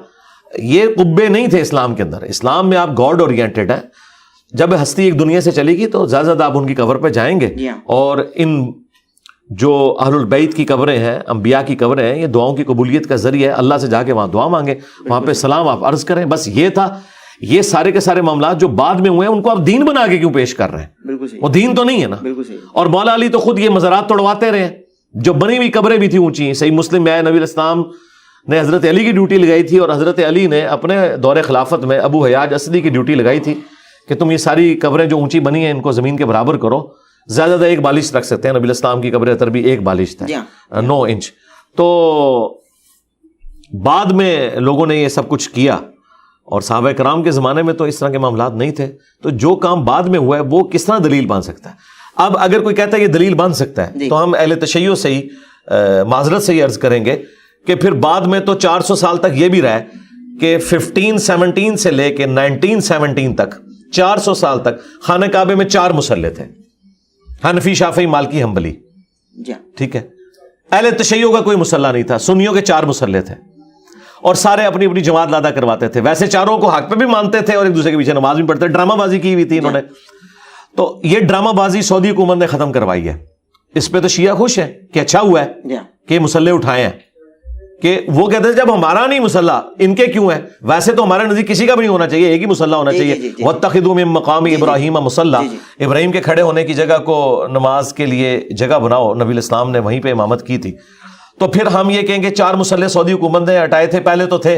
یہ قبے نہیں تھے اسلام کے اندر. اسلام میں آپ گاڈ اورینٹڈ ہیں. جب ہستی ایک دنیا سے چلے گی تو زیادہ زیادہ آپ ان کی قبر پہ جائیں گے, اور ان جو اہل البیت کی قبریں ہیں, انبیاء کی قبریں ہیں, یہ دعاؤں کی قبولیت کا ذریعہ ہے. اللہ سے جا کے وہاں دعا مانگیں, وہاں پہ سلام آپ عرض کریں. بس یہ تھا. یہ سارے کے سارے معاملات جو بعد میں ہوئے ہیں ان کو آپ دین بنا کے کیوں پیش کر رہے ہیں؟
بالکل صحیح,
وہ دین تو نہیں ہے نا.
بالکل صحیح.
اور مولا علی تو خود یہ مزارات توڑواتے رہے ہیں. جو بنی ہوئی قبریں بھی تھیں اونچی, صحیح مسلم میں نبی الاسلام نے حضرت علی کی ڈیوٹی لگائی تھی, اور حضرت علی نے اپنے دور خلافت میں ابو حیاج اسدی کی ڈیوٹی لگائی تھی کہ تم یہ ساری قبریں جو اونچی بنی ہیں ان کو زمین کے برابر کرو. زیادہ زیادہ 1 بالش رکھ سکتے ہیں. نبی الاسلام کی قبر اطہر بھی 1 بالش تھا, 9 انچ. تو بعد میں لوگوں نے یہ سب کچھ کیا, اور صحابہ کرام کے زمانے میں تو اس طرح کے معاملات نہیں تھے. تو جو کام بعد میں ہوا ہے وہ کس طرح دلیل بن سکتا ہے؟ اب اگر کوئی کہتا ہے یہ دلیل بن سکتا ہے تو ہم اہل تشیع سے ہی معذرت سے ہی عرض کریں گے کہ پھر بعد میں تو 400 سال تک یہ بھی رہا ہے کہ 1517 سے لے کے 1917 تک 400 سال تک خانہ کعبے میں 4 مصلی تھے, حنفی, شافعی, مالکی, حنبلی. ٹھیک ہے. اہل تشیع کا کوئی مصلی نہیں تھا. سنیوں کے 4 مصلی تھے, اور سارے اپنی اپنی جماعت لادا کرواتے تھے. ویسے چاروں کو حق پہ بھی مانتے تھے اور ایک دوسرے کے پیچھے نماز بھی پڑھتے. ڈرامہ بازی کی ہوئی تھی انہوں نے. تو یہ ڈرامہ بازی سعودی حکومت نے ختم کروائی ہے. اس پہ تو شیعہ خوش ہے کہ اچھا ہوا ہے کہ مصلی اٹھائے ہیں, کہ وہ کہتے ہیں جب ہمارا نہیں مصلی ان کے کیوں ہے. ویسے تو ہمارے نزدیک کسی کا بھی نہیں ہونا چاہیے, ایک ہی مصلی ہونا چاہیے. وَاتَّخِذُوا مِن مَقَامِ إِبْرَاهِيمَ مُصَلَّى, ابراہیم کے کھڑے ہونے کی جگہ کو نماز کے لیے جگہ بناؤ. نبی الاسلام نے وہیں پہ امامت کی تھی. تو پھر ہم یہ کہیں گے 4 مصلی سعودی حکومت نے ہٹائے تھے. پہلے تو تھے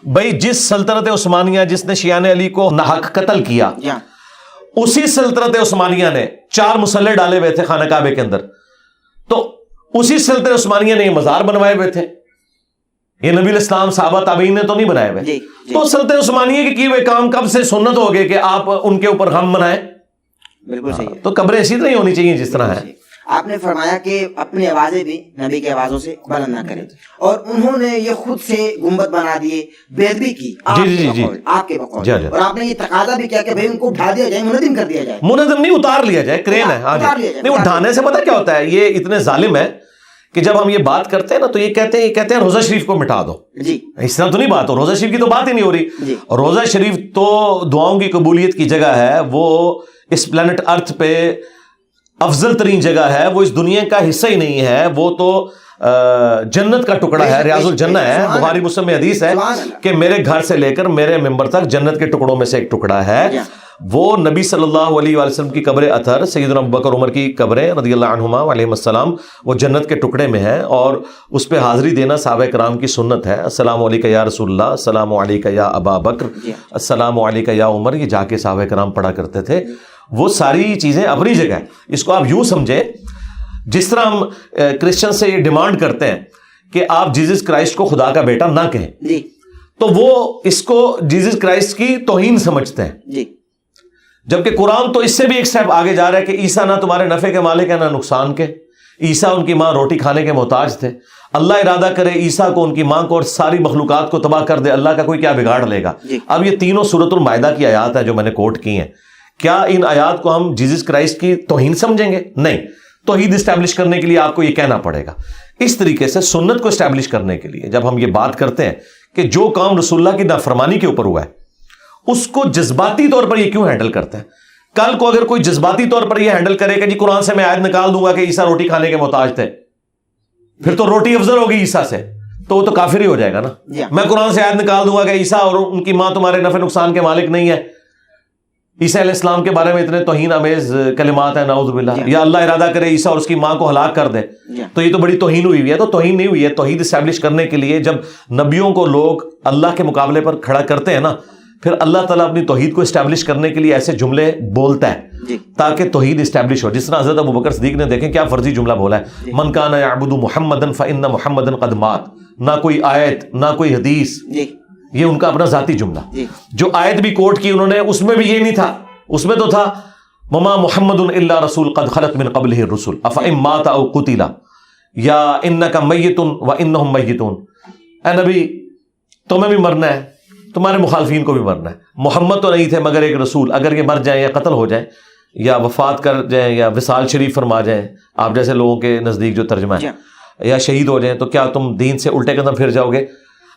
بھائی جس سلطنت عثمانیہ جس نے شیعان علی کو ناحق قتل کیا, اسی سلطنت عثمانیہ نے 4 مصلی ڈالے ہوئے تھے خانہ کعبے کے اندر. تو اسی سلطنت عثمانیہ نے یہ مزار بنوائے ہوئے تھے. یہ نبی الاسلام صحابہ تابعین نے تو نہیں بنائے ہوئے. تو سلطنت عثمانیہ کے کیے ہوئے کام کب سے سنت ہو گئے کہ آپ ان کے اوپر غم منائیں؟
بالکل صحیح.
تو قبریں اسی طرح ہی ہونی چاہیے جس طرح ہے.
آپ نے فرمایا کہ اپنی آوازیں بھی نبی کی آوازوں سے بلند نہ کریں, اور انہوں نے یہ خود سے گنبد بنا دیے, بے ادبی کی آپ کے بقول, اور آپ نے یہ تقاضا بھی کیا کہ بھائی ان کو اٹھا دیا جائے, منہدم کر دیا جائے.
منہدم نہیں, اتار لیا جائے. کرین ہے نہیں, اٹھانے سے پتہ کیا ہوتا ہے, یہ اتنے ظالم ہے کہ جب ہم یہ بات کرتے ہیں نا تو یہ کہتے ہیں روزہ شریف کو مٹا دو. جی اس طرح تو نہیں بات ہو, روزہ شریف کی تو بات ہی نہیں ہو رہی. روزہ شریف تو دعاؤں کی قبولیت کی جگہ ہے, وہ اس پلانٹ ارتھ پہ افضل ترین جگہ ہے, وہ اس دنیا کا حصہ ہی نہیں ہے, وہ تو جنت کا ٹکڑا ہے, ریاض الجنہ ہے. بخاری مسلم میں حدیث ہے کہ میرے گھر سے لے کر میرے ممبر تک جنت کے ٹکڑوں میں سے ایک ٹکڑا ہے. وہ نبی صلی اللہ علیہ وآلہ وسلم کی قبر اطہر, سیدنا ابوبکر عمر کی قبریں رضی اللہ عنہما علیہم السلام, وہ جنت کے ٹکڑے میں ہیں, اور اس پہ حاضری دینا صحابہ کرام کی سنت ہے. السلام علیکہ یا رسول اللہ, السلام علیکہ یا ابا بکر, السلام علیکہ یا عمر, یہ جا کے صحابہ کرام پڑھا کرتے تھے. وہ ساری چیزیں اپنی جگہ ہیں. اس کو آپ یوں سمجھیں جس طرح ہم کرسچن سے یہ ڈیمانڈ کرتے ہیں کہ آپ جیزس کرائسٹ کو خدا کا بیٹا نہ کہیں, تو وہ اس کو جیزس کرائسٹ کی توہین سمجھتے ہیں. جبکہ قرآن تو اس سے بھی ایک سٹیپ آگے جا رہا ہے کہ عیسیٰ نہ تمہارے نفع کے مالک ہے نہ نقصان کے. عیسیٰ ان کی ماں روٹی کھانے کے محتاج تھے. اللہ ارادہ کرے عیسیٰ کو, ان کی ماں کو اور ساری مخلوقات کو تباہ کر دے, اللہ کا کوئی کیا بگاڑ لے گا. اب یہ تینوں سورۃ المائدہ کی آیات ہیں جو میں نے کوٹ کی ہیں. کیا ان آیات کو ہم جیزس کرائسٹ کی توہین سمجھیں گے؟ نہیں. توحید اسٹیبلش کرنے کے لیے آپ کو یہ کہنا پڑے گا. اس طریقے سے سنت کو اسٹیبلش کرنے کے لیے جب ہم یہ بات کرتے ہیں کہ جو کام رسول اللہ کی نافرمانی کے اوپر ہوا ہے, اس کو جذباتی طور پر یہ کیوں ہینڈل کرتے ہیں؟ کل کو اگر کوئی جذباتی طور پر یہ ہینڈل کرے کہ جی قرآن سے میں آیت نکال دوں گا کہ عیسیٰ روٹی کھانے کے محتاج تھے, پھر تو روٹی افضل ہوگی عیسیٰ سے, تو وہ تو کافر ہی ہو جائے گا نا. میں قرآن سے آیت نکال دوں گا کہ عیسیٰ اور ان کی ماں تمہارے نفع نقصان کے مالک نہیں ہے, عیسیٰ علیہ السلام کے بارے میں اتنے توہین آمیز کلمات ہیں, نعوذ باللہ, یا اللہ ارادہ کرے عیسیٰ اور اس کی ماں کو ہلاک کر دے, تو یہ تو بڑی توہین ہوئی ہے. تو توہین نہیں ہوئی ہے. توحید اسٹیبلش کرنے کے لیے جب نبیوں کو لوگ اللہ کے مقابلے پر کھڑا کرتے ہیں نا, پھر اللہ تعالیٰ اپنی توحید کو اسٹیبلش کرنے کے لیے ایسے جملے بولتا ہے تاکہ توحید اسٹیبلش ہو. جس طرح حضرت ابوبکر صدیق نے دیکھیں کیا فرضی جملہ بولا ہے, من کان یعبد محمدا فإن محمدا قد مات. نہ کوئی آیت نہ کوئی حدیث, یہ ان کا اپنا ذاتی جملہ. جو آیت بھی کوٹ کی انہوں نے, اس میں بھی یہ نہیں تھا, اس میں تو تھا وما محمد الا رسول قد خلت من قبلہ الرسل افإن مات او قتل یا انک میت وانہم میتون. اے نبی تمہیں بھی مرنا ہے, تمہارے مخالفین کو بھی مرنا ہے. محمد تو نہیں تھے مگر ایک رسول, اگر یہ مر جائیں یا قتل ہو جائیں یا وفات کر جائیں یا وصال شریف فرما جائیں, آپ جیسے لوگوں کے نزدیک جو ترجمہ ہے, یا شہید ہو جائیں, تو کیا تم دین سے الٹے قدم پھر جاؤ گے؟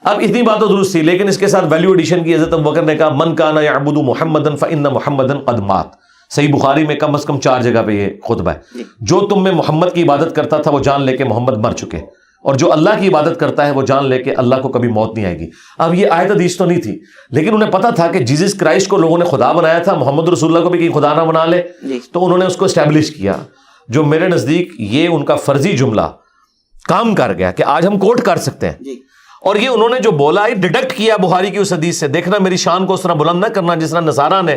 اب اتنی بات تو درست تھی، لیکن اس کے ساتھ ویلیو ایڈیشن کی حضرت ابوبکر نے کہا من کان یعبد محمدا فإن محمدا قد مات. صحیح بخاری میں کم از کم 4 جگہ پہ یہ خطبہ ہے. جو تم میں محمد کی عبادت کرتا تھا وہ جان لے کے محمد مر چکے، اور جو اللہ کی عبادت کرتا ہے وہ جان لے کے اللہ کو کبھی موت نہیں آئے گی. اب یہ آیت حدیث تو نہیں تھی، لیکن انہیں پتا تھا کہ جیزس کرائسٹ کو لوگوں نے خدا بنایا تھا، محمد رسول اللہ کو بھی کہیں خدا نہ بنا لے، تو انہوں نے اس کو اسٹیبلش کیا، جو میرے نزدیک یہ ان کا فرضی جملہ کام کر گیا کہ آج ہم کوٹ کر سکتے ہیں. اور یہ انہوں نے جو بولا یہ ڈیڈکٹ کیا بخاری کی اس حدیث سے. دیکھنا میری شان کو اس طرح بلند نہ کرنا جس طرح نصارہ نے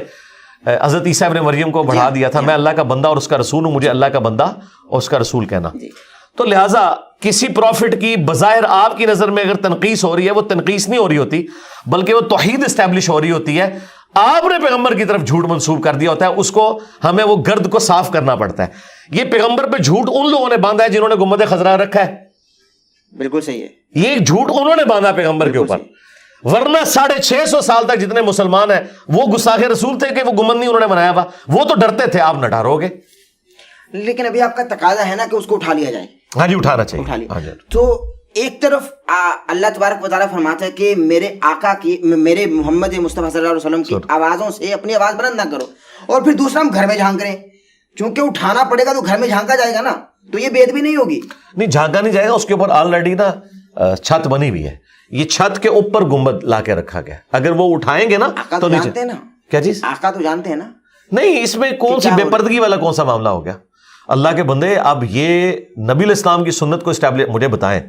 حضرت عیسیٰ ابن مریم کو بڑھا دیا تھا. میں اللہ کا بندہ اور اس کا رسول ہوں، مجھے اللہ کا بندہ اور اس کا رسول کہنا. تو لہٰذا کسی پروفٹ کی بظاہر آپ کی نظر میں اگر تنقیص ہو رہی ہے، وہ تنقیص نہیں ہو رہی ہوتی بلکہ وہ توحید اسٹیبلش ہو رہی ہوتی ہے. آپ نے پیغمبر کی طرف جھوٹ منسوب کر دیا ہوتا ہے، اس کو ہمیں وہ گرد کو صاف کرنا پڑتا ہے. یہ پیغمبر پہ جھوٹ ان لوگوں نے باندھا ہے جنہوں نے گنبد خضرا رکھا ہے.
بالکل صحیح ہے،
یہ جھوٹ انہوں نے باندھا پیغمبر کے اوپر. ورنہ 650 سال تک جتنے مسلمان ہیں وہ گستاخ رسول تھے کہ وہ گنبد نہیں انہوں نے بنایا ہوا، وہ تو ڈرتے تھے. آپ نہ ڈرو گے.
لیکن ابھی آپ کا تقاضا ہے نا کہ اس کو اٹھا لیا جائے.
ہاں جی اٹھانا چاہیے.
تو ایک طرف اللہ تبارک و تعالیٰ فرماتا ہے کہ میرے آقا کی، میرے محمد مصطفیٰ صلی اللہ علیہ وسلم کی آوازوں سے اپنی آواز بلند نہ کرو. اور پھر دوسرا ہم گھر میں جھانک رہے ہیں، چونکہ اٹھانا پڑے گا تو گھر میں جھانکا جائے گا نا، تو یہ بے ادبی نہیں ہوگی. نہیں
جھانکا نہیں جائے گا، اس کے اوپر آلریڈی نا چھت بنی ہوئی ہے. یہ چھت کے اوپر گنبد لا کے رکھا گیا. اگر وہ اٹھائیں گے نا تو
جانتے ہیں نا
کیا چیز
آقا تو جانتے ہیں نا.
نہیں اس میں کون سی بے پردگی والا کون سا معاملہ ہو گیا. اللہ کے بندے اب یہ نبی الاسلام کی سنت کو اسٹیبلش، مجھے بتائیں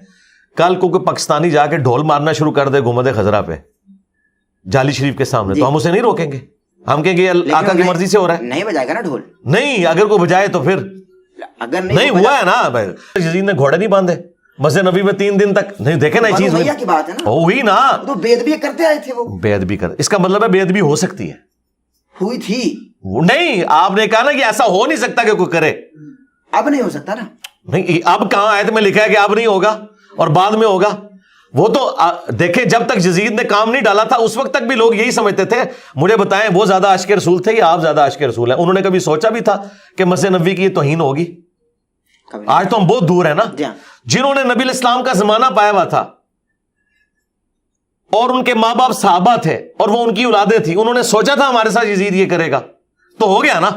کل کو کوئی پاکستانی جا کے ڈھول مارنا شروع کر دے گنبد خضرا پہ جالی شریف کے سامنے، تو ہم اسے نہیں روکیں گے. ہم کہیں گے آقا کی مرضی سے ہو رہا ہے. نہیں
بجائے گا نا ڈھول.
نہیں اگر کوئی بجائے تو پھر
اگر
نہیں ہوا ہے نا. یزید نے گھوڑے نہیں باندھے مسجد نبی میں 3 دن تک. نہیں دیکھے نا یہ چیز
کی بات ہے نا،
ہوئی نا،
تو بے ادبی کرتے آئے تھے. وہ
بے ادبی کر، اس کا مطلب ہے بے ادبی ہو سکتی ہے،
ہوئی تھی.
نہیں آپ نے کہا نا کہ ایسا ہو نہیں سکتا کہ کوئی کرے.
اب نہیں ہو سکتا نا. نہیں
اب کہاں آیت میں لکھا ہے کہ اب نہیں ہوگا اور بعد میں ہوگا. وہ تو دیکھیں جب تک یزید نے کام نہیں ڈالا تھا اس وقت تک بھی لوگ یہی سمجھتے تھے. مجھے بتائیں وہ زیادہ عاشق رسول تھے یا آپ زیادہ عاشق رسول ہیں؟ انہوں نے کبھی سوچا بھی تھا کہ مسجد نبوی کی یہ توہین ہوگی؟ آج تو ہم بہت دور ہیں نا. جنہوں نے نبی الاسلام کا زمانہ پایا ہوا تھا اور ان کے ماں باپ صحابہ تھے اور وہ ان کی اولادیں تھی، انہوں نے سوچا تھا ہمارے ساتھ یزید یہ کرے گا؟ تو ہو گیا نا.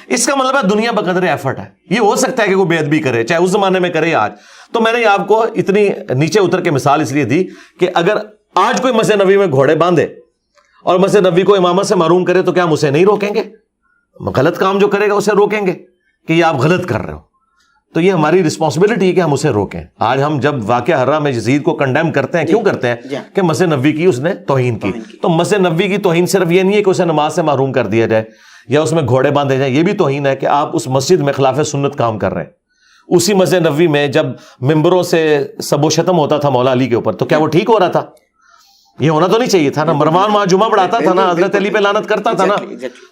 اس کا مطلب ہے دنیا بقدر ایفرٹ ہے. یہ ہو سکتا ہے کہ کوئی بے ادبی کرے، چاہے اس زمانے میں کرے آج. تو میں نے آپ کو اتنی نیچے اتر کے مثال اس لیے دی کہ اگر آج کوئی مسجد نبوی میں گھوڑے باندھے اور مسجد نبوی کو امامت سے محروم کرے تو کیا ہم اسے نہیں روکیں گے؟ غلط کام جو کرے گا اسے روکیں گے کہ یہ آپ غلط کر رہے ہو. تو یہ ہماری رسپانسبلٹی ہے کہ ہم اسے روکیں. آج ہم جب واقعہ حرہ میں یزید کو کنڈیم کرتے ہیں، کیوں کرتے ہیں؟ کہ مسجد نبوی کی اس نے توہین کی. تو مسجد نبوی کی توہین صرف یہ نہیں ہے کہ اسے نماز سے محروم کر دیا جائے یا اس میں گھوڑے باندھے جائیں، یہ بھی توہین ہے کہ آپ اس مسجد میں خلاف سنت کام کر رہے ہیں. اسی مسجد نبوی میں جب ممبروں سے سب و شتم ہوتا تھا مولا علی کے اوپر، تو کیا وہ ٹھیک ہو رہا تھا؟ یہ ہونا تو نہیں چاہیے تھا نا. مروان وہاں جمعہ پڑھاتا تھا نا، حضرت علی پہ لعنت کرتا تھا نا.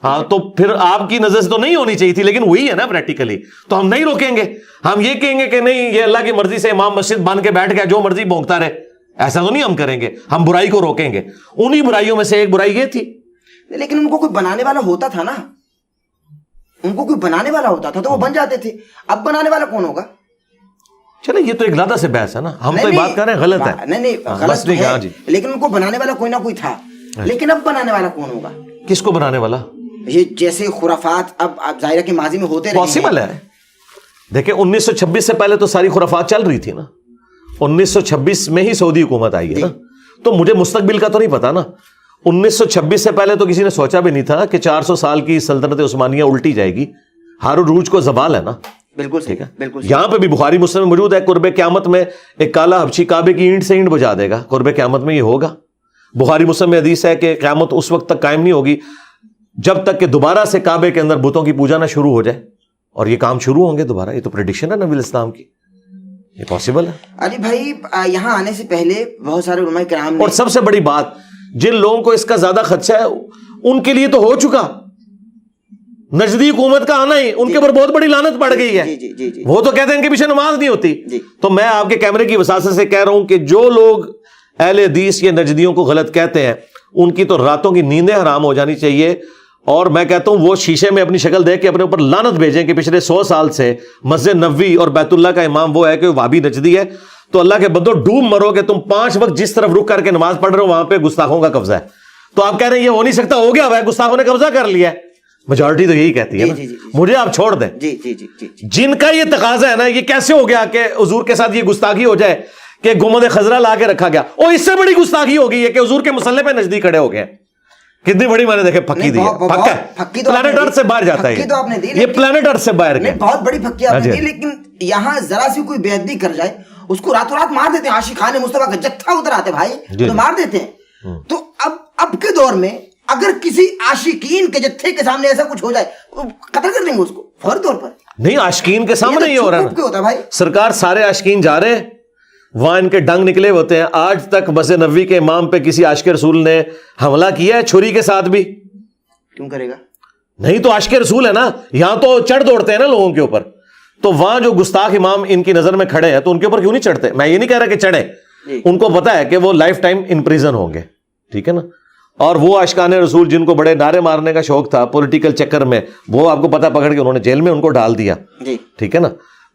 ہاں تو پھر آپ کی نظر سے تو نہیں ہونی چاہیے تھی، لیکن وہی ہے نا پریکٹیکلی. تو ہم نہیں روکیں گے. ہم یہ کہیں گے کہ نہیں یہ اللہ کی مرضی سے امام مسجد بن کے بیٹھ گیا جو مرضی بھونکتا رہے، ایسا تو نہیں ہم کریں گے. ہم برائی کو روکیں گے. انہی برائیوں میں سے ایک برائی یہ تھی.
لیکن ان کو کوئی بنانے والا ہوتا تھا نا، ان کو کوئی بنانے والا ہوتا تھا تو وہ بن جاتے تھے. اب بنانے والا کون ہوگا؟
چلے یہ تو ایک لادہ سے بحث ہے نا، ہم تو بات کر رہے ہیں غلط ہے.
نہیں غلط تو ہے، لیکن ان کو بنانے والا کوئی نہ کوئی تھا. لیکن اب بنانے والا کون ہوگا؟
کس کو بنانے والا؟
یہ جیسے خرافات اب ظاہرہ کے ماضی میں ہوتے رہے ہیں.
پاسبل ہے. دیکھیں 1926 سے پہلے تو ساری خرافات چل رہی تھی نا. 1926 میں ہی سعودی حکومت آئی ہے نا. تو مجھے مستقبل کا تو نہیں پتا نا. 1926 سے پہلے تو کسی نے سوچا بھی نہیں تھا کہ 400 سال کی سلطنت عثمانیہ الٹی جائے گی. ہارون عروج کو زوال ہے نا.
بالکل ٹھیک ہے. بالکل
یہاں پہ بھی بخاری مسلم میں موجود ہے قرب قیامت میں ایک کالا حبشی کعبے کی اینٹ سے اینٹ بجا دے گا. قرب قیامت میں یہ ہوگا. بخاری مسلم میں حدیث ہے کہ قیامت اس وقت تک قائم نہیں ہوگی جب تک کہ دوبارہ سے کعبے کے اندر بتوں کی پوجا نہ شروع ہو جائے. اور یہ کام شروع ہوں گے دوبارہ. یہ تو پریڈکشن ہے نبی الاسلام کی. یہ پاسبل ہے.
علی بھائی یہاں آنے سے پہلے بہت سارے علماء کرام نے،
اور سب سے بڑی بات جن لوگوں کو اس کا زیادہ خدشہ ہے ان کے لیے تو ہو چکا. نجدی حکومت کا آنا ہی ان کے اوپر بہت بڑی لعنت پڑ گئی ہے. وہ تو کہتے ہیں ان کے پیچھے نماز نہیں ہوتی. تو میں آپ کے کیمرے کی وساطت سے کہہ رہا ہوں کہ جو لوگ اہل حدیث یا نجدیوں کو غلط کہتے ہیں ان کی تو راتوں کی نیندیں حرام ہو جانی چاہیے. اور میں کہتا ہوں وہ شیشے میں اپنی شکل دیکھ کے اپنے اوپر لعنت بھیجیں کہ پچھلے 100 سال سے مسجد نبوی اور بیت اللہ کا امام وہ ہے کہ وہ وہابی نجدی ہے. تو اللہ کے بندو ڈوب مرو کہ تم 5 وقت جس طرف رک کر کے نماز پڑھ رہے ہو وہاں پہ گستاخوں کا قبضہ ہے. تو آپ کہہ رہے ہیں یہ ہو نہیں سکتا, ہو گیا ہوا ہے, گستاخوں نے قبضہ کر لیا ہے. میجورٹی تو یہی کہتی ہے نا, مجھے آپ چھوڑ دیں. جن کا یہ تقاضا ہے نا, یہ کیسے ہو گیا کہ حضور کے ساتھ یہ گستاخی ہو جائے کہ گنبد خضرا لا کے رکھا گیا, اور اس سے بڑی گستاخی ہو گئی ہے کہ حضور کے مسلح پہ نزدیک کھڑے ہو گئے. کتنی بڑی میں نے دیکھے پھکی دی ہے, پھکی پلانٹ ارتھ سے باہر جاتا ہے, یہ پلانٹ ارتھ سے باہر گیا,
بہت بڑی پھکی آپ نے دی. لیکن یہاں ذرا سی کوئی بے ادبی کر جائے اس کو راتوں رات مار دیتے ہیں. عاشقان مصطفیٰ کا جتھا اتر آتے بھائی, تو مار دیتے ہیں. تو اب کے دور میں اگر کسی عاشقین کے جتھے کے سامنے ایسا کچھ ہو جائے قتل کر دیں گے اس کو فوری طور پر.
نہیں, عاشقین کے سامنے یہ ہو رہا ہے سرکار, سارے عاشقین جا رہے ہیں وہاں, ان کے ڈنگ نکلے ہوتے ہیں. آج تک مسجد نبوی کے امام پہ کسی عاشق رسول نے حملہ کیا ہے چھری کے ساتھ بھی؟
کیوں کرے گا؟
نہیں تو عاشق رسول ہے نا, یہاں تو چڑھ دوڑتے ہیں نا لوگوں کے اوپر. تو وہاں جو گستاخ امام ان کی نظر میں کھڑے ہیں تو ان کے اوپر کیوں نہیں چڑھتے؟ میں یہ نہیں کہہ رہا کہ چڑھے, ان کو پتا ہے کہ وہ لائف ٹائم ان پریزن ہوں گے, ٹھیک ہے نا. اور وہ عاشقان رسول جن کو بڑے نعرے مارنے کا شوق تھا پولیٹیکل چکر میں, وہ آپ کو پتا پکڑ کے انہوں نے جیل میں ان کو ڈال دیا, ٹھیک ہے نا.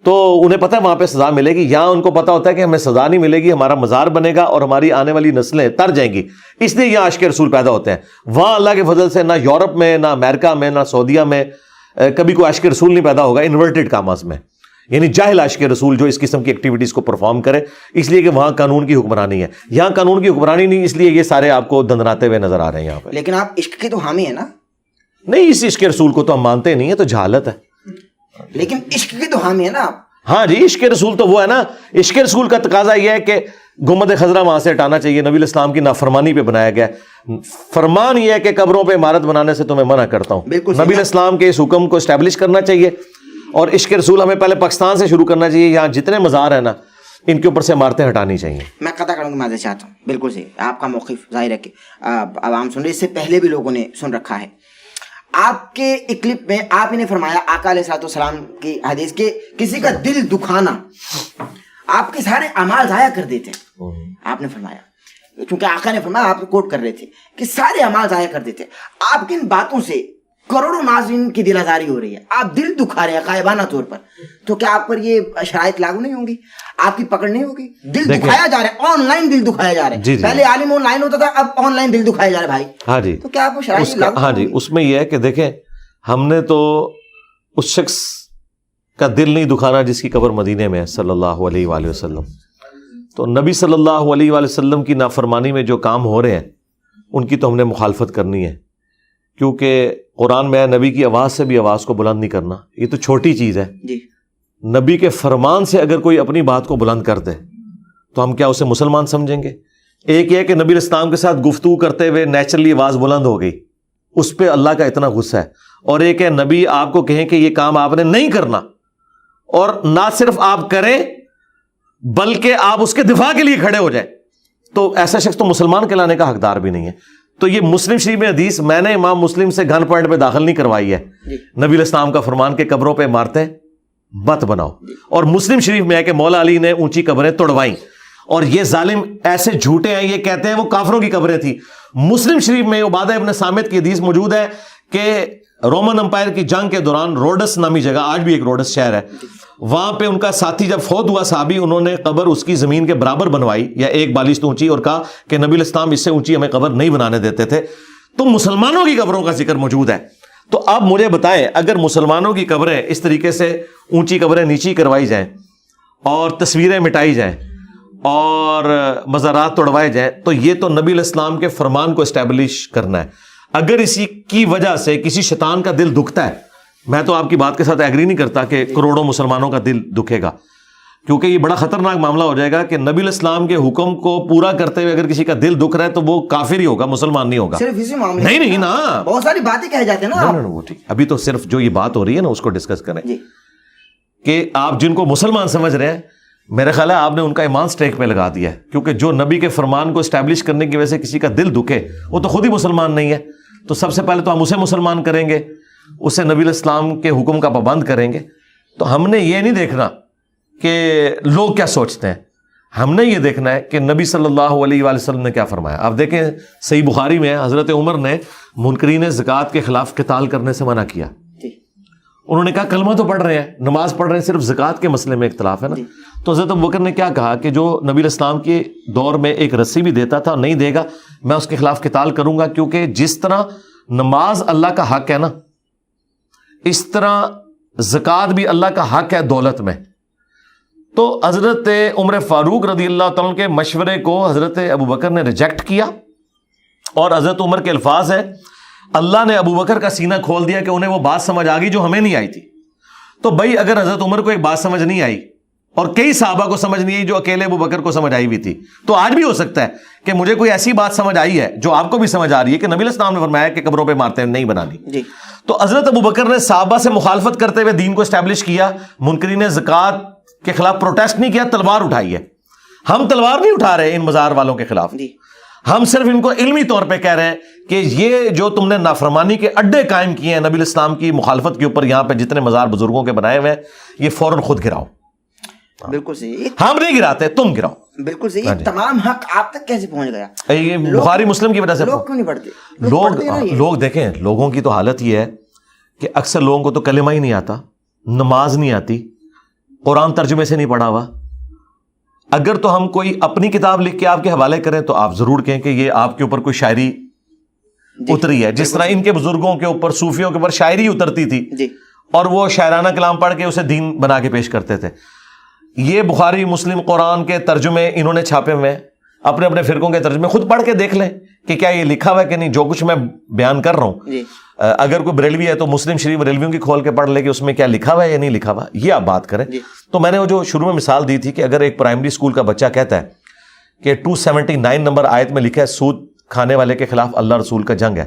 تو انہیں پتا ہے وہاں پہ سزا ملے گی. یہاں ان کو پتا ہوتا ہے کہ ہمیں سزا نہیں ملے گی, ہمارا مزار بنے گا اور ہماری آنے والی نسلیں تر جائیں گی, اس لیے یہاں عاشق رسول پیدا ہوتے ہیں. وہاں اللہ کے فضل سے نہ یورپ میں, نہ امریکہ میں, نہ سعودیہ میں کبھی کوئی عاشق رسول نہیں پیدا ہوگا انورٹڈ کاماز میں, یعنی جاہل عاشق رسول جو اس قسم کی ایکٹیویٹیز کو پرفارم کرے, اس لیے کہ وہاں قانون کی حکمرانی ہے. یہاں قانون کی حکمرانی نہیں, اس لیے یہ سارے آپ کو دندناتے ہوئے نظر آ رہے ہیں یہاں پہ.
لیکن آپ عشق کے تو حامی ہیں نا؟
نہیں, اس عشق رسول کو تو ہم مانتے نہیں ہیں, تو جہالت ہے.
لیکن عشق کے تو حامی ہیں نا آپ.
ہاں جی, عشق رسول تو وہ ہے نا. عشق رسول کا تقاضا یہ ہے کہ گنبد خضرا وہاں سے ہٹانا چاہیے, نبی الاسلام کی نافرمانی پہ بنایا گیا. فرمان یہ ہے کہ قبروں پہ عمارت بنانے سے تمہیں منع کرتا ہوں. نبی الاسلام کے اس حکم کو اسٹیبلش کرنا چاہیے, اور عشق رسول ہمیں پہلے پاکستان سے شروع کرنا چاہیے. یہاں جتنے مزار ہیں نا ان کے اوپر سے عمارتیں ہٹانی چاہیے.
میں قطع کروں گی, معذرت چاہتا ہوں. بالکل صحیح, آپ کا موقف ظاہر ہے کہ عوام سن رہے, اس سے پہلے بھی لوگوں نے سن رکھا ہے. آپ کے ایک کلپ میں آپ ہی نے فرمایا, آقا علیہ الصلوۃ والسلام کی حدیث کے کسی کا دل دکھانا آپ کے سارے اعمال ضائع کر دیتے ہیں. آپ نے فرمایا, چونکہ آقا نے فرمایا, آپ کوٹ کر رہے تھے کہ سارے اعمال ضائع کر دیتے. آپ کی ان باتوں سے کروڑوں ناظرین کی دل آزاری ہو رہی ہے, آپ دل دکھا رہے ہیں غائبانہ طور پر. تو کیا آپ پر یہ شرائط لاگو نہیں ہوں گی, آپ کی پکڑ نہیں ہوگی؟ دل دکھایا جا رہا ہے, آن لائن دل دکھایا جا رہا ہے. پہلے عالم آن لائن ہوتا تھا, اب آن لائن دل دکھایا جا رہا ہے بھائی.
ہاں جی,
تو کیا آپ کو شرائط لاگو؟
ہاں جی, اس میں یہ ہے کہ دیکھیں, ہم نے تو اس شخص کا دل نہیں دکھانا جس کی قبر مدینے میں ہے صلی اللہ علیہ وآلہ وسلم. تو نبی صلی اللہ علیہ وآلہ وسلم کی نافرمانی میں جو کام ہو رہے ہیں ان کی تو ہم نے مخالفت کرنی ہے, کیونکہ قرآن میں نبی کی آواز سے بھی آواز کو بلند نہیں کرنا, یہ تو چھوٹی چیز ہے. نبی کے فرمان سے اگر کوئی اپنی بات کو بلند کر دے تو ہم کیا اسے مسلمان سمجھیں گے؟ ایک یہ کہ نبی اسلام کے ساتھ گفتگو کرتے ہوئے نیچرلی آواز بلند ہو گئی, اس پہ اللہ کا اتنا غصہ ہے. اور ایک ہے نبی آپ کو کہیں کہ یہ کام آپ نے نہیں کرنا, اور نہ صرف آپ کریں بلکہ آپ اس کے دفاع کے لیے کھڑے ہو جائیں, تو ایسا شخص تو مسلمان کہلانے کا حقدار بھی نہیں ہے. تو یہ مسلم شریف میں حدیث میں نے امام مسلم سے گن پوائنٹ پہ داخل نہیں کروائی ہے. نبی الاسلام کا فرمان کہ قبروں پہ عمارتیں مت بناؤ, اور مسلم شریف میں ہے کہ مولا علی نے اونچی قبریں توڑوائیں, اور یہ ظالم ایسے جھوٹے ہیں, یہ کہتے ہیں وہ کافروں کی قبریں تھیں. مسلم شریف میں عبادہ ابن صامت کی حدیث موجود ہے کہ رومن امپائر کی جنگ کے دوران روڈس نامی جگہ, آج بھی ایک روڈس شہر ہے, وہاں پہ ان کا ساتھی جب فوت ہوا صحابی, انہوں نے قبر اس کی زمین کے برابر بنوائی یا ایک بالشت اونچی, اور کہا کہ نبی الاسلام اس سے اونچی ہمیں قبر نہیں بنانے دیتے تھے. تو مسلمانوں کی قبروں کا ذکر موجود ہے. تو اب مجھے بتائیں, اگر مسلمانوں کی قبریں اس طریقے سے اونچی قبریں نیچی کروائی جائیں اور تصویریں مٹائی جائیں اور مزارات توڑوائے جائیں, تو یہ تو نبی الاسلام کے فرمان کو اسٹیبلش کرنا ہے. اگر اسی کی وجہ سے کسی شیطان کا دل دکھتا ہے, میں تو آپ کی بات کے ساتھ ایگری نہیں کرتا کہ کروڑوں مسلمانوں کا دل دکھے گا, کیونکہ یہ بڑا خطرناک معاملہ ہو جائے گا کہ نبی الاسلام کے حکم کو پورا کرتے ہوئے اگر کسی کا دل دکھ رہا ہے تو وہ کافر ہی ہوگا, مسلمان نہیں ہوگا.
صرف اسی معاملے
نہیں نا,
بہت ساری باتیں کہہ جاتے ہیں نا.
وہ ٹھیک, ابھی تو صرف جو یہ بات ہو رہی ہے نا اس کو ڈسکس کریں کہ آپ جن کو مسلمان سمجھ رہے ہیں, میرا خیال ہے آپ نے ان کا ایمان سٹیک پہ لگا دیا ہے, کیونکہ جو نبی کے فرمان کو اسٹیبلش کرنے کی وجہ سے کسی کا دل دکھے وہ تو خود ہی مسلمان نہیں ہے. تو سب سے پہلے تو ہم اسے مسلمان کریں گے, اسے نبی الاسلام کے حکم کا پابند کریں گے. تو ہم نے یہ نہیں دیکھنا کہ لوگ کیا سوچتے ہیں, ہم نے یہ دیکھنا ہے کہ نبی صلی اللہ علیہ وآلہ وسلم نے کیا فرمایا. آپ دیکھیں صحیح بخاری میں حضرت عمر نے منکرین زکوٰۃ کے خلاف قتال کرنے سے منع کیا, انہوں نے کہا کلمہ تو پڑھ رہے ہیں, نماز پڑھ رہے ہیں, صرف زکوٰۃ کے مسئلے میں اختلاف ہے نا. تو حضرت ابوبکر نے کیا کہا کہ جو نبی علیہ السلام کے دور میں ایک رسی بھی دیتا تھا نہیں دے گا, میں اس کے خلاف قتال کروں گا, کیونکہ جس طرح نماز اللہ کا حق ہے نا, اس طرح زکوٰۃ بھی اللہ کا حق ہے دولت میں. تو حضرت عمر فاروق رضی اللہ تعالیٰ کے مشورے کو حضرت ابوبکر نے ریجیکٹ کیا, اور حضرت عمر کے الفاظ ہیں اللہ نے ابوبکر کا سینہ کھول دیا کہ انہیں وہ بات سمجھ آ گئی جو ہمیں نہیں آئی تھی. تو بھائی اگر حضرت عمر کو ایک بات سمجھ نہیں آئی اور کئی صحابہ کو سمجھ نہیں آئی جو اکیلے ابوبکر کو سمجھ آئی ہوئی تھی, تو آج بھی ہو سکتا ہے کہ مجھے کوئی ایسی بات سمجھ آئی ہے جو آپ کو بھی سمجھ آ رہی ہے کہ نبی علیہ السلام نے فرمایا کہ قبروں پہ مارتے ہیں نہیں بنانی. تو حضرت ابوبکر نے صحابہ سے مخالفت کرتے ہوئے دین کو اسٹیبلش کیا, منکرین زکوٰۃ کے خلاف پروٹیسٹ نہیں کیا, تلوار اٹھائی ہے. ہم تلوار نہیں اٹھا رہے ان مزار والوں کے خلاف, ہم صرف ان کو علمی طور پہ کہہ رہے ہیں کہ یہ جو تم نے نافرمانی کے اڈے قائم کیے ہیں نبی علیہ السلام کی مخالفت کے اوپر, یہاں پہ جتنے مزار بزرگوں کے بنائے ہوئے ہیں, یہ فوراً خود گراؤ.
بالکل صحیح,
ہم نہیں گراتے, تم گراؤ.
بالکل صحیح. تمام حق آپ تک کیسے پہنچ گیا؟
یہ بخاری مسلم کی وجہ سے.
لوگ کیوں نہیں پڑھتے؟
لوگ دیکھیں, لوگوں کی تو حالت یہ ہے کہ اکثر لوگوں کو تو کلمہ ہی نہیں آتا, نماز نہیں آتی, قرآن ترجمے سے نہیں پڑھا ہوا. اگر تو ہم کوئی اپنی کتاب لکھ کے آپ کے حوالے کریں تو آپ ضرور کہیں کہ یہ آپ کے اوپر کوئی شاعری اتری ہے, جس طرح ان کے بزرگوں کے اوپر, صوفیوں کے اوپر شاعری اترتی تھی اور وہ شاعرانہ کلام پڑھ کے اسے دین بنا کے پیش کرتے تھے. یہ بخاری مسلم قرآن کے ترجمے انہوں نے چھاپے ہوئے ہیں, اپنے اپنے فرقوں کے ترجمے خود پڑھ کے دیکھ لیں کہ کیا یہ لکھا ہوا ہے کہ نہیں. جو کچھ میں بیان کر رہا ہوں, اگر کوئی بریلوی ہے تو مسلم شریف بریلویوں کی کھول کے پڑھ لے کہ اس میں کیا لکھا ہوا ہے یا نہیں لکھا ہوا, یہ آپ بات کریں. تو میں نے وہ جو شروع میں مثال دی تھی کہ اگر ایک پرائمری اسکول کا بچہ کہتا ہے کہ 279 نمبر آیت میں لکھا ہے سود کھانے والے کے خلاف اللہ رسول کا جنگ ہے,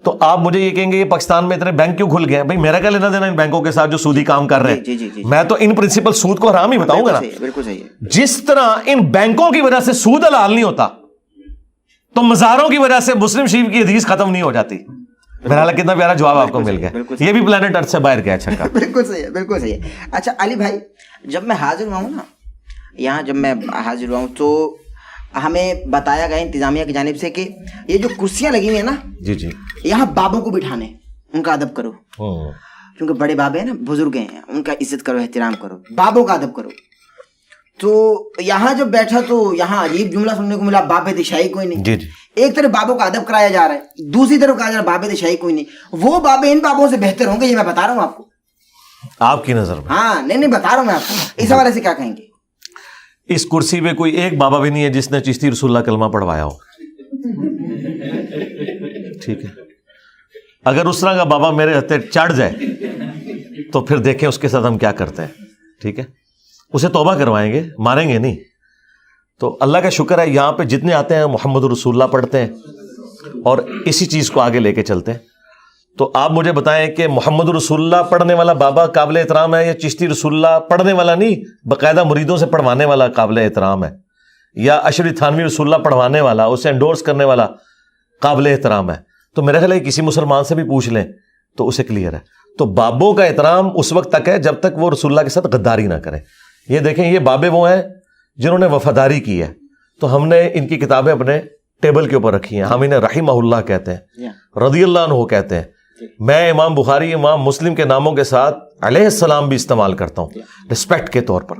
تو آپ مجھے یہ کہیں گے یہ پاکستان میں اتنے بینک کیوں کھل گئے ہیں؟ بھائی میرا کیا لینا دینا ان بینکوں کے ساتھ جو سودی کام کر رہے ہیں. میں تو ان پرنسپل سود کو حرام ہی بتاؤں گا نا.
بالکل صحیح.
جس طرح ان بینکوں کی وجہ سے سود حلال نہیں ہوتا, تو مزاروں کی وجہ سے مسلم شریف کی حدیث ختم نہیں ہو جاتی. بہرحال کتنا پیارا جواب آپ کو مل گیا, یہ بھی پلانٹ ارتھ سے باہر گیا. اچھا,
بالکل صحیح ہے, بالکل صحیح ہے. اچھا علی بھائی, جب میں حاضر ہوا ہوں نا یہاں, جب میں حاضر ہوا ہوں تو ہمیں بتایا گیا انتظامیہ کی جانب سے کہ یہ جو کرسیاں لگی ہوئی ہیں نا,
جی
یہاں بابوں کو بٹھانے, ان کا ادب کرو, کیونکہ بڑے بابے ہیں نا, بزرگ ہیں, ان کا عزت کرو, احترام کرو, بابوں کا ادب کرو. تو یہاں جب بیٹھا تو یہاں عجیب جملہ سننے کو ملا, باب دشائی کوئی نہیں. ایک طرف بابوں کا ادب کرایا جا رہا ہے, دوسری طرف کہا جا رہا ہے باب دشائی کوئی نہیں. وہ بابے ان بابوں سے بہتر ہوں گے, یہ میں بتا رہا ہوں آپ کو,
آپ کی نظر میں.
ہاں نہیں بتا رہا ہوں میں آپ کو. اس حوالے سے کیا کہیں گے؟
اس کرسی پہ کوئی ایک بابا بھی نہیں ہے جس نے چشتی رسول اللہ کلمہ پڑھوایا ہو. ٹھیک ہے, اگر اس طرح کا بابا میرے ہتھے چڑھ جائے تو پھر دیکھیں اس کے ساتھ ہم کیا کرتے ہیں. ٹھیک ہے, اسے توبہ کروائیں گے, ماریں گے نہیں. تو اللہ کا شکر ہے یہاں پہ جتنے آتے ہیں محمد رسول اللہ پڑھتے ہیں اور اسی چیز کو آگے لے کے چلتے ہیں. تو آپ مجھے بتائیں کہ محمد رسول اللہ پڑھنے والا بابا قابل احترام ہے, یا چشتی رسول اللہ پڑھنے والا نہیں باقاعدہ مریدوں سے پڑھوانے والا قابل احترام ہے, یا اشری تھانوی رسول اللہ پڑھوانے والا, اسے انڈورس کرنے والا قابل احترام ہے؟ تو میرا خیال ہے کسی مسلمان سے بھی پوچھ لیں تو اسے کلیئر ہے. تو بابوں کا احترام اس وقت تک ہے جب تک وہ رسول اللہ کے ساتھ غداری نہ کریں. یہ دیکھیں, یہ بابے وہ ہیں جنہوں نے وفاداری کی ہے, تو ہم نے ان کی کتابیں اپنے ٹیبل کے اوپر رکھی ہیں. ہم انہیں رحمہ اللہ کہتے ہیں, رضی اللہ عنہ کہتے ہیں. میں امام بخاری, امام مسلم کے ناموں کے ساتھ علیہ السلام بھی استعمال کرتا ہوں رسپیکٹ کے طور پر.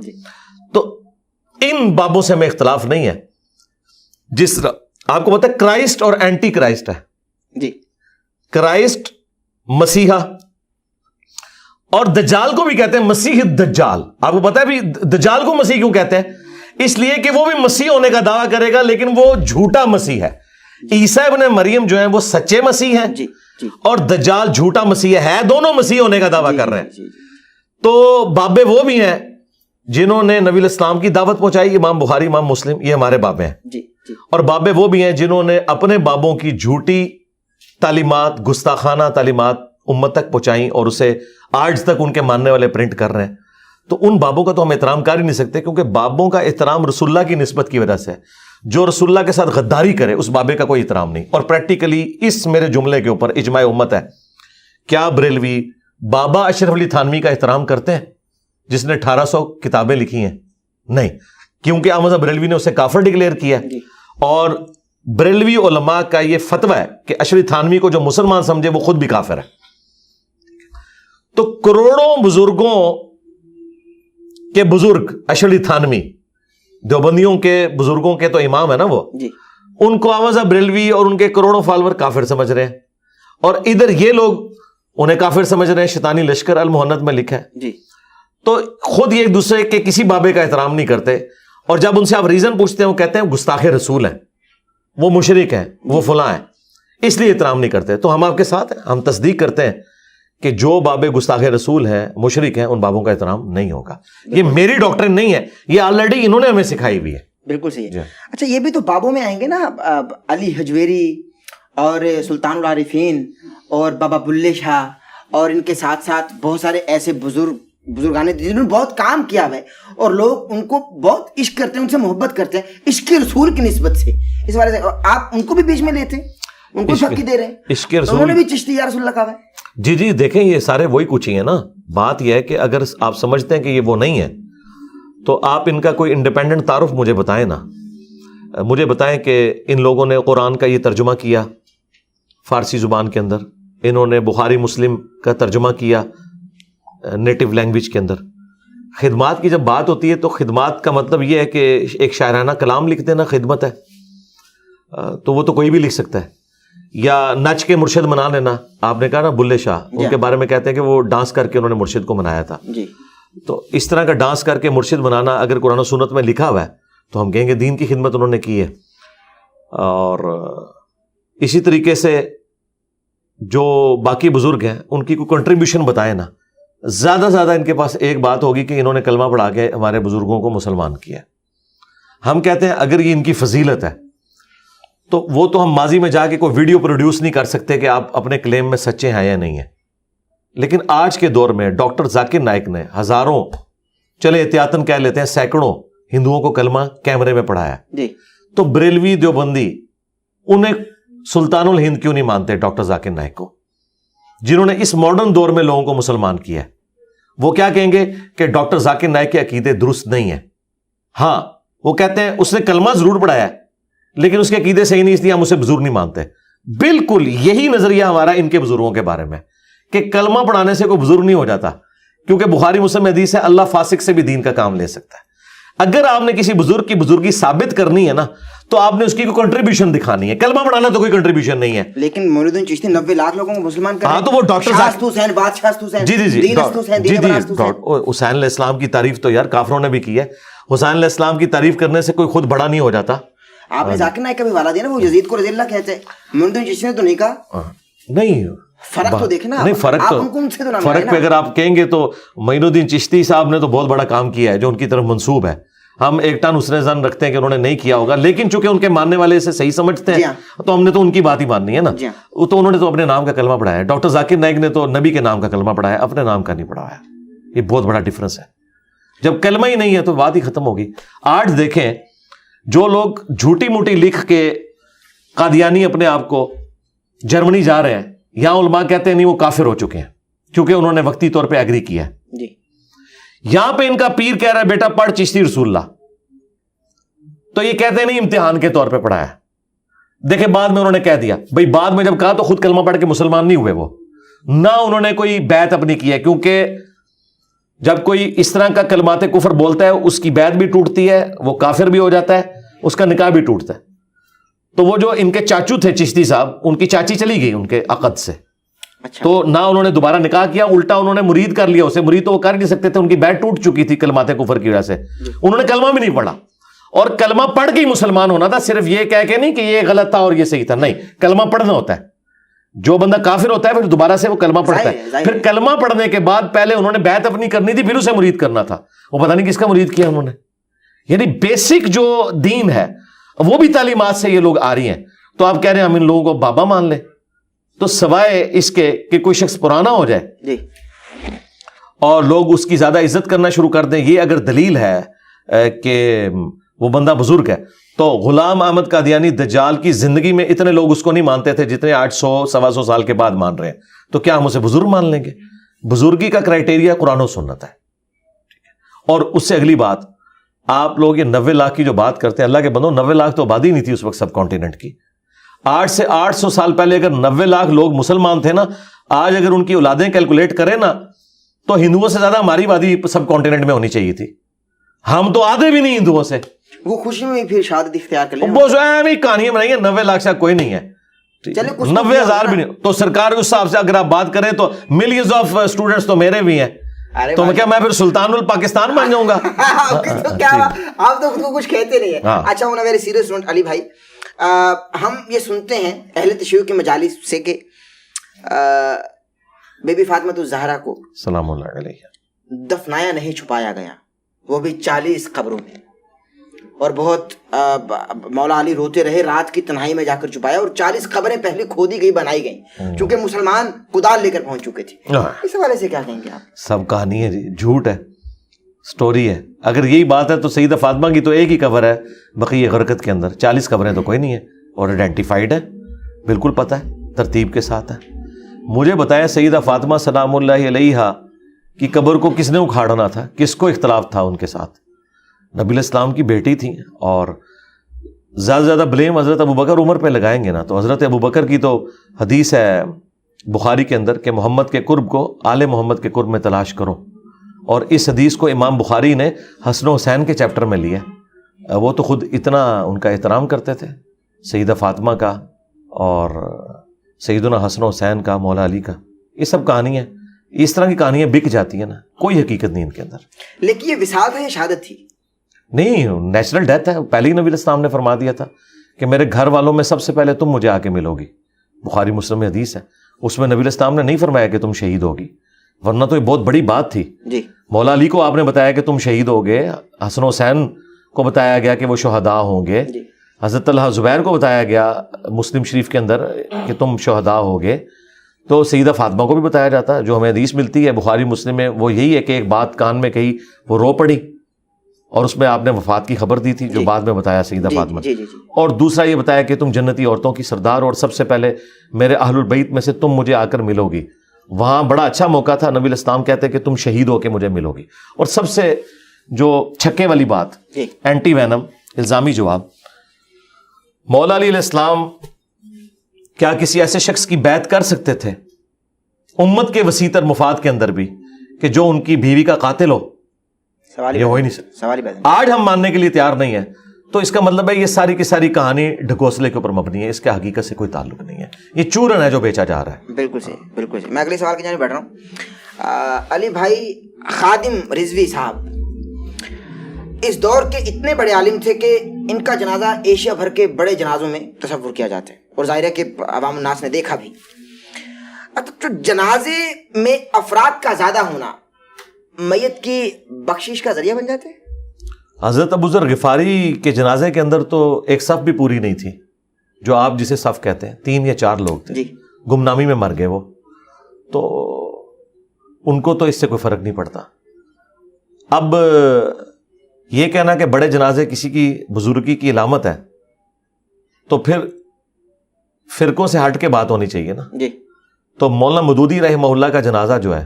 تو ان بابوں سے ہمیں اختلاف نہیں ہے. جس طرح آپ کو پتا ہے کرائسٹ اور اینٹی کرائسٹ ہے.
جی,
کرائسٹ مسیحا, اور دجال کو بھی کہتے ہیں مسیح دجال. آپ کو پتا ہے بھی دجال کو مسیح کیوں کہتے ہیں؟ اس لیے کہ وہ بھی مسیح ہونے کا دعویٰ کرے گا لیکن وہ جھوٹا مسیح ہے. عیسیٰ ابن مریم جو ہیں وہ سچے مسیح ہیں, اور دجال جھوٹا مسیح ہے. دونوں مسیح ہونے کا دعویٰ کر رہے ہیں. تو بابے وہ بھی ہیں جنہوں نے نبی علیہ السلام کی دعوت پہنچائی, امام بخاری, امام مسلم, یہ ہمارے بابے ہیں. اور بابے وہ بھی ہیں جنہوں نے اپنے بابوں کی جھوٹی تعلیمات, گستاخانہ تعلیمات امت تک پہنچائیں اور اسے آج تک ان کے ماننے والے پرنٹ کر رہے ہیں. تو ان بابوں کا تو ہم احترام کر ہی نہیں سکتے, کیونکہ بابوں کا احترام رسول اللہ کی نسبت کی وجہ سے. جو رسول اللہ کے ساتھ غداری کرے اس بابے کا کوئی احترام نہیں. اور پریکٹیکلی اس میرے جملے کے اوپر اجماع امت ہے. کیا بریلوی بابا اشرف علی تھانوی کا احترام کرتے ہیں جس نے 1800 کتابیں لکھی ہیں؟ نہیں, کیونکہ احمد بریلوی نے اسے کافر ڈکلیئر کیا. اور بریلوی علماء کا یہ فتویٰ ہے کہ اشرف تھانوی کو جو مسلمان سمجھے وہ خود بھی کافر ہے. تو کروڑوں بزرگوں کے بزرگ اشلی تھانوی دیوبندیوں کے بزرگوں کے تو امام ہے نا وہ
جی،
ان کو احمد صاحب بریلوی اور ان کے کروڑوں فالوور کافر سمجھ رہے ہیں، اور ادھر یہ لوگ انہیں کافر سمجھ رہے ہیں. شیطانی لشکر المہند میں لکھا ہے.
جی،
تو خود یہ ایک دوسرے کے کسی بابے کا احترام نہیں کرتے، اور جب ان سے آپ ریزن پوچھتے ہیں وہ کہتے ہیں گستاخ رسول ہیں، وہ مشرک ہیں، وہ فلاں ہیں، اس لیے احترام نہیں کرتے. تو ہم آپ کے ساتھ ہیں، ہم تصدیق کرتے ہیں کہ جو بابے گستاخ رسول ہیں، مشرک ہیں، ان بابوں کا احترام نہیں ہوگا. یہ میری ڈاکٹرن نہیں ہے، یہ آلریڈی انہوں نے ہمیں سکھائی ہوئی ہے.
بالکل صحیح ہے. اچھا، یہ بھی تو بابوں میں آئیں گے نا، علی حجویری اور سلطان العارفین اور بابا بلے شاہ، اور ان کے ساتھ ساتھ بہت سارے ایسے بزرگان جنہوں نے بہت کام کیا ہے، اور لوگ ان کو بہت عشق کرتے ہیں، ان سے محبت کرتے ہیں عشق رسول کی نسبت سے. اس والے سے آپ ان کو بھی بیچ میں لیتے ہیں، ان کو پھکی دے رہے ہیں.
عشق رسول
انہوں نے بھی چشتی یا رسول اللہ کہا ہے.
جی جی، دیکھیں یہ سارے وہی کچھ ہی ہیں نا. بات یہ ہے کہ اگر آپ سمجھتے ہیں کہ یہ وہ نہیں ہے تو آپ ان کا کوئی انڈیپینڈنٹ تعارف مجھے بتائیں نا. مجھے بتائیں کہ ان لوگوں نے قرآن کا یہ ترجمہ کیا فارسی زبان کے اندر، انہوں نے بخاری مسلم کا ترجمہ کیا نیٹو لینگویج کے اندر. خدمات کی جب بات ہوتی ہے تو خدمات کا مطلب یہ ہے کہ ایک شاعرانہ کلام لکھ دینا خدمت ہے، تو وہ تو کوئی بھی لکھ سکتا ہے. یا نچ کے مرشد منا لینا، آپ نے کہا نا بلے شاہ، ان کے بارے میں کہتے ہیں کہ وہ ڈانس کر کے انہوں نے مرشد کو منایا تھا.
جی،
تو اس طرح کا ڈانس کر کے مرشد منانا اگر قرآن و سنت میں لکھا ہوا ہے تو ہم کہیں گے دین کی خدمت انہوں نے کی ہے. اور اسی طریقے سے جو باقی بزرگ ہیں ان کی کوئی کنٹریبیوشن بتائیں نا. زیادہ زیادہ ان کے پاس ایک بات ہوگی کہ انہوں نے کلمہ پڑھا کے ہمارے بزرگوں کو مسلمان کیا. ہم کہتے ہیں اگر یہ ان کی فضیلت ہے تو وہ تو ہم ماضی میں جا کے کوئی ویڈیو پروڈیوس نہیں کر سکتے کہ آپ اپنے کلیم میں سچے ہیں یا نہیں ہیں. لیکن آج کے دور میں ڈاکٹر ذاکر نائک نے ہزاروں، چلے احتیاطاً کہہ لیتے ہیں سینکڑوں ہندوؤں کو کلمہ کیمرے میں پڑھایا.
جی،
تو بریلوی دیوبندی انہیں سلطان الہند کیوں نہیں مانتے ڈاکٹر ذاکر نائک کو، جنہوں نے اس ماڈرن دور میں لوگوں کو مسلمان کیا ہے؟ وہ کیا کہیں گے کہ ڈاکٹر ذاکر نائک کے عقیدے درست نہیں ہیں. ہاں، وہ کہتے ہیں اس نے کلمہ ضرور پڑھایا ہے لیکن اس کے عقیدے صحیح نہیں، اس لیے ہم اسے بزرگ نہیں مانتے. بالکل یہی نظریہ ہمارا ان کے بزرگوں کے بارے میں کہ کلمہ پڑھانے سے کوئی بزرگ نہیں ہو جاتا، کیونکہ بخاری مسلم حدیث ہے اللہ فاسق سے بھی دین کا کام لے سکتا ہے. اگر آپ نے کسی بزرگ کی بزرگی ثابت کرنی ہے نا تو آپ نے اس کی کوئی کنٹریبیوشن دکھانی ہے. کلمہ پڑھانا تو کوئی کنٹریبیوشن نہیں ہے.
لیکن مولود الدین چشتی 90 لاکھ لوگوں کو مسلمان کر رہے ہیں.
ہاں تو وہ ڈاکٹر
حسین بادشاہ حسین،
جی جی جی
دین حسین،
جی
دین
جی
حسین.
حسین علیہ السلام کی تعریف تو یار کافروں نے بھی کی ہے. حسین علیہ السلام کی تعریف کرنے سے کوئی خود بڑا نہیں ہو جاتا.
آپ نے ذاکر نائک کا بھی حوالہ دیا نا، وہ یزید کو رضی اللہ کہتے ہیں، مولود الدین چشتی نے تو نہیں کہا.
نہیں،
فرق تو دیکھنا.
نہیں، فرق تو فرق پہ اگر آپ کہیں گے تو معین الدین چشتی صاحب نے تو بہت بڑا کام کیا ہے جو ان کی طرف منسوب ہے. ہم ایک ٹن حسن ظن رکھتے ہیں کہ انہوں نے نہیں کیا ہوگا، لیکن چونکہ ان کے ماننے والے اسے صحیح سمجھتے ہیں تو ہم نے تو ان کی بات ہی ماننی ہے نا. تو انہوں نے تو اپنے نام کا کلمہ پڑھایا. ڈاکٹر ذاکر نائک نے تو نبی کے نام کا کلمہ پڑھایا، اپنے نام کا نہیں پڑھایا. یہ بہت بڑا ڈفرنس ہے. جب کلمہ ہی نہیں ہے تو بات ہی ختم ہوگی. آج دیکھیں جو لوگ جھوٹی موٹی لکھ کے قادیانی اپنے آپ کو جرمنی جا رہے ہیں، یہاں علماء کہتے ہیں نہیں وہ کافر ہو چکے ہیں کیونکہ انہوں نے وقتی طور پہ ایگری کیا ہے.
جی،
یہاں پہ ان کا پیر کہہ رہا ہے بیٹا پڑھ چشتی رسول اللہ، تو یہ کہتے ہیں نہیں امتحان کے طور پہ پڑھایا. دیکھیں بعد میں انہوں نے کہہ دیا، بھائی بعد میں جب کہا تو خود کلمہ پڑھ کے مسلمان نہیں ہوئے وہ، نہ انہوں نے کوئی بیعت اپنی کی ہے، کیونکہ جب کوئی اس طرح کا کلمات کفر بولتا ہے اس کی بیعت بھی ٹوٹتی ہے، وہ کافر بھی ہو جاتا ہے، اس کا نکاح بھی ٹوٹتا ہے. تو وہ جو ان کے چاچو تھے چشتی صاحب، ان کی چاچی چلی گئی ان کے عقد سے. تو نہ انہوں نے دوبارہ نکاح کیا، الٹا انہوں نے مرید کر لیا اسے. مرید تو وہ کر نہیں سکتے تھے، ان کی بیعت ٹوٹ چکی تھی کلمات کفر کی وجہ سے. انہوں نے کلمہ بھی نہیں پڑھا، اور کلمہ پڑھ کے ہی مسلمان ہونا تھا، صرف یہ کہہ کے نہیں کہ یہ غلط تھا اور یہ صحیح تھا. نہیں، کلمہ پڑھنا ہوتا ہے. جو بندہ کافر ہوتا ہے پھر دوبارہ سے وہ کلمہ پڑھتا ہے. پھر کلمہ پڑھنے کے بعد پہلے انہوں نے بیعت اپنی کرنی تھی، پھر اسے مرید کرنا تھا. وہ پتہ نہیں کس کا مرید کیا انہوں نے. یعنی بیسک جو دین ہے وہ بھی تعلیمات سے یہ لوگ آ رہی ہیں. تو آپ کہہ رہے ہیں ہم ان لوگوں کو بابا مان لیں، تو سوائے اس کے کہ کوئی شخص پرانا ہو جائے
جی
اور لوگ اس کی زیادہ عزت کرنا شروع کر دیں، یہ اگر دلیل ہے کہ وہ بندہ بزرگ ہے، تو غلام احمد قادیانی دجال کی زندگی میں اتنے لوگ اس کو نہیں مانتے تھے جتنے 800-125 سال کے بعد مان رہے ہیں. تو کیا ہم اسے بزرگ مان لیں گے؟ بزرگی کا کرائٹیریا قرآن و سنت ہے. اور اس سے اگلی بات، آپ لوگ یہ 90 لاکھ کی جو بات کرتے ہیں، اللہ کے بندو 90 لاکھ تو آبادی نہیں تھی اس وقت سب کانٹیننٹ کی. 8 سے 800 سال پہلے اگر 90 لاکھ لوگ مسلمان تھے نا، آج اگر ان کی اولادیں کیلکولیٹ کریں نا تو ہندوؤں سے زیادہ ہماری آبادی سب کانٹیننٹ میں ہونی چاہیے تھی. ہم تو آدھے بھی نہیں ہندوؤں سے.
وہ خوشی میں پھر شہادت اختیار کر لیں.
وہ کہانیاں بنائی ہیں. 90 لاکھ سے کوئی نہیں ہے, 90,000 بھی نہیں. تو سرکار اس حساب سے اگر آپ بات کریں تو ملینز آف اسٹوڈنٹس تو میرے بھی ہیں. تو میں کیا میں پھر سلطان الپاکستان بن جاؤں گا؟
آپ تو خود کو کچھ کہتے نہیں ہیں. اچھا ہونا ویری سیریس نوٹ علی بھائی, ہم یہ سنتے ہیں اہل تشیع کی مجالس سے کہ بی بی فاطمہ الزہرا کو
سلام اللہ علیہ
دفنایا نہیں, چھپایا گیا, وہ بھی 40 قبروں میں, اور بہت مولا علی روتے رہے, رات کی تنہائی میں جا کر چھپایا, اور 40 قبریں پہلے کھودی گئی, بنائی گئیں, چونکہ مسلمان کدال لے کر پہنچ چکے تھے. اس حوالے سے کیا کہیں گے آپ؟ سب
کہانی ہے جی, جھوٹ ہے, سٹوری ہے. اگر یہی بات ہے تو سیدہ فاطمہ کی تو ایک ہی قبر ہے بقیع غرقت کے اندر, 40 قبریں تو کوئی نہیں ہے, اور آئیڈینٹیفائڈ ہے, بالکل پتہ ہے, ترتیب کے ساتھ ہے. مجھے بتایا سیدہ فاطمہ سلام اللہ علیہا کی قبر کو کس نے اکھاڑنا تھا, کس کو اختلاف تھا ان کے ساتھ؟ نبی علیہ السلام کی بیٹی تھیں, اور زیادہ سے زیادہ بلیم حضرت ابوبکر عمر پہ لگائیں گے نا, تو حضرت ابوبکر کی تو حدیث ہے بخاری کے اندر کہ محمد کے قرب کو آل محمد کے قرب میں تلاش کرو, اور اس حدیث کو امام بخاری نے حسن و حسین کے چیپٹر میں لیا. وہ تو خود اتنا ان کا احترام کرتے تھے سیدہ فاطمہ کا, اور سیدنا حسن و حسین کا, مولا علی کا. یہ سب کہانی ہے, اس طرح کی کہانیاں بک جاتی ہیں نا, کوئی حقیقت نہیں ان کے اندر.
لیکن یہ وصال ہے, شہادت تھی
نہیں, نیچرل ڈیتھ ہے. پہلے ہی نبی علیہ السلام نے فرما دیا تھا کہ میرے گھر والوں میں سب سے پہلے تم مجھے آ کے ملو گی. بخاری مسلم میں حدیث ہے, اس میں نبی علیہ السلام نے نہیں فرمایا کہ تم شہید ہوگی, ورنہ تو یہ بہت بڑی بات تھی
جی.
مولا علی کو آپ نے بتایا کہ تم شہید ہوگے, حسن و حسین کو بتایا گیا کہ وہ شہداء ہوں گے, حضرت طلحہ زبیر کو بتایا گیا مسلم شریف کے اندر کہ تم شہداء ہوگے, تو سیدہ فاطمہ کو بھی بتایا جاتا. جو ہمیں حدیث ملتی ہے بخاری مسلم میں وہ یہی ہے کہ ایک بات کان میں کہی, وہ رو پڑی, اور اس میں آپ نے وفات کی خبر دی تھی جو بعد میں بتایا سیدہ فاطمہ. اور دوسرا یہ بتایا کہ تم جنتی عورتوں کی سردار, اور سب سے پہلے میرے اہل البیت میں سے تم مجھے آ کر ملو گی. وہاں بڑا اچھا موقع تھا, نبی علیہ السلام کہتے کہ تم شہید ہو کے مجھے ملو گی. اور سب سے جو چھکے والی بات, اینٹی وینم, الزامی جواب, مولا علی علیہ السلام کیا کسی ایسے شخص کی بیعت کر سکتے تھے امت کے وسیع تر مفاد کے اندر بھی کہ جو ان کی بیوی کا قاتل ہو؟ یہ ہو ہی نہیں سکتا. آج ہم ماننے کے لیے تیار نہیں ہے, تو اس کا مطلب ہے یہ ساری کی ساری کہانی ڈھکوسلے کے اوپر مبنی ہے, اس کے حقیقت سے کوئی تعلق نہیں ہے, یہ چورن ہے جو بیچا جا رہا ہے.
بالکل صحیح, بالکل صحیح. میں اگلے سوال کی جانب بیٹھ رہا ہوں. علی بھائی, خادم رضوی صاحب اس دور کے اتنے بڑے عالم تھے کہ ان کا جنازہ ایشیا بھر کے بڑے جنازوں میں تصور کیا جاتا ہے, اور ظاہر ہے کہ عوام الناس نے دیکھا بھی. تو جنازے میں افراد کا زیادہ ہونا میت کی بخشش کا ذریعہ بن جاتے ہیں.
حضرت ابو ذر غفاری کے جنازے کے اندر تو ایک صف بھی پوری نہیں تھی, جو آپ جسے صف کہتے ہیں, 3 یا 4 لوگ تھے, گمنامی میں مر گئے وہ, تو ان کو تو اس سے کوئی فرق نہیں پڑتا. اب یہ کہنا کہ بڑے جنازے کسی کی بزرگی کی علامت ہے, تو پھر فرقوں سے ہٹ کے بات ہونی چاہیے نا. تو مولانا مودودی رحمہ اللہ کا جنازہ جو ہے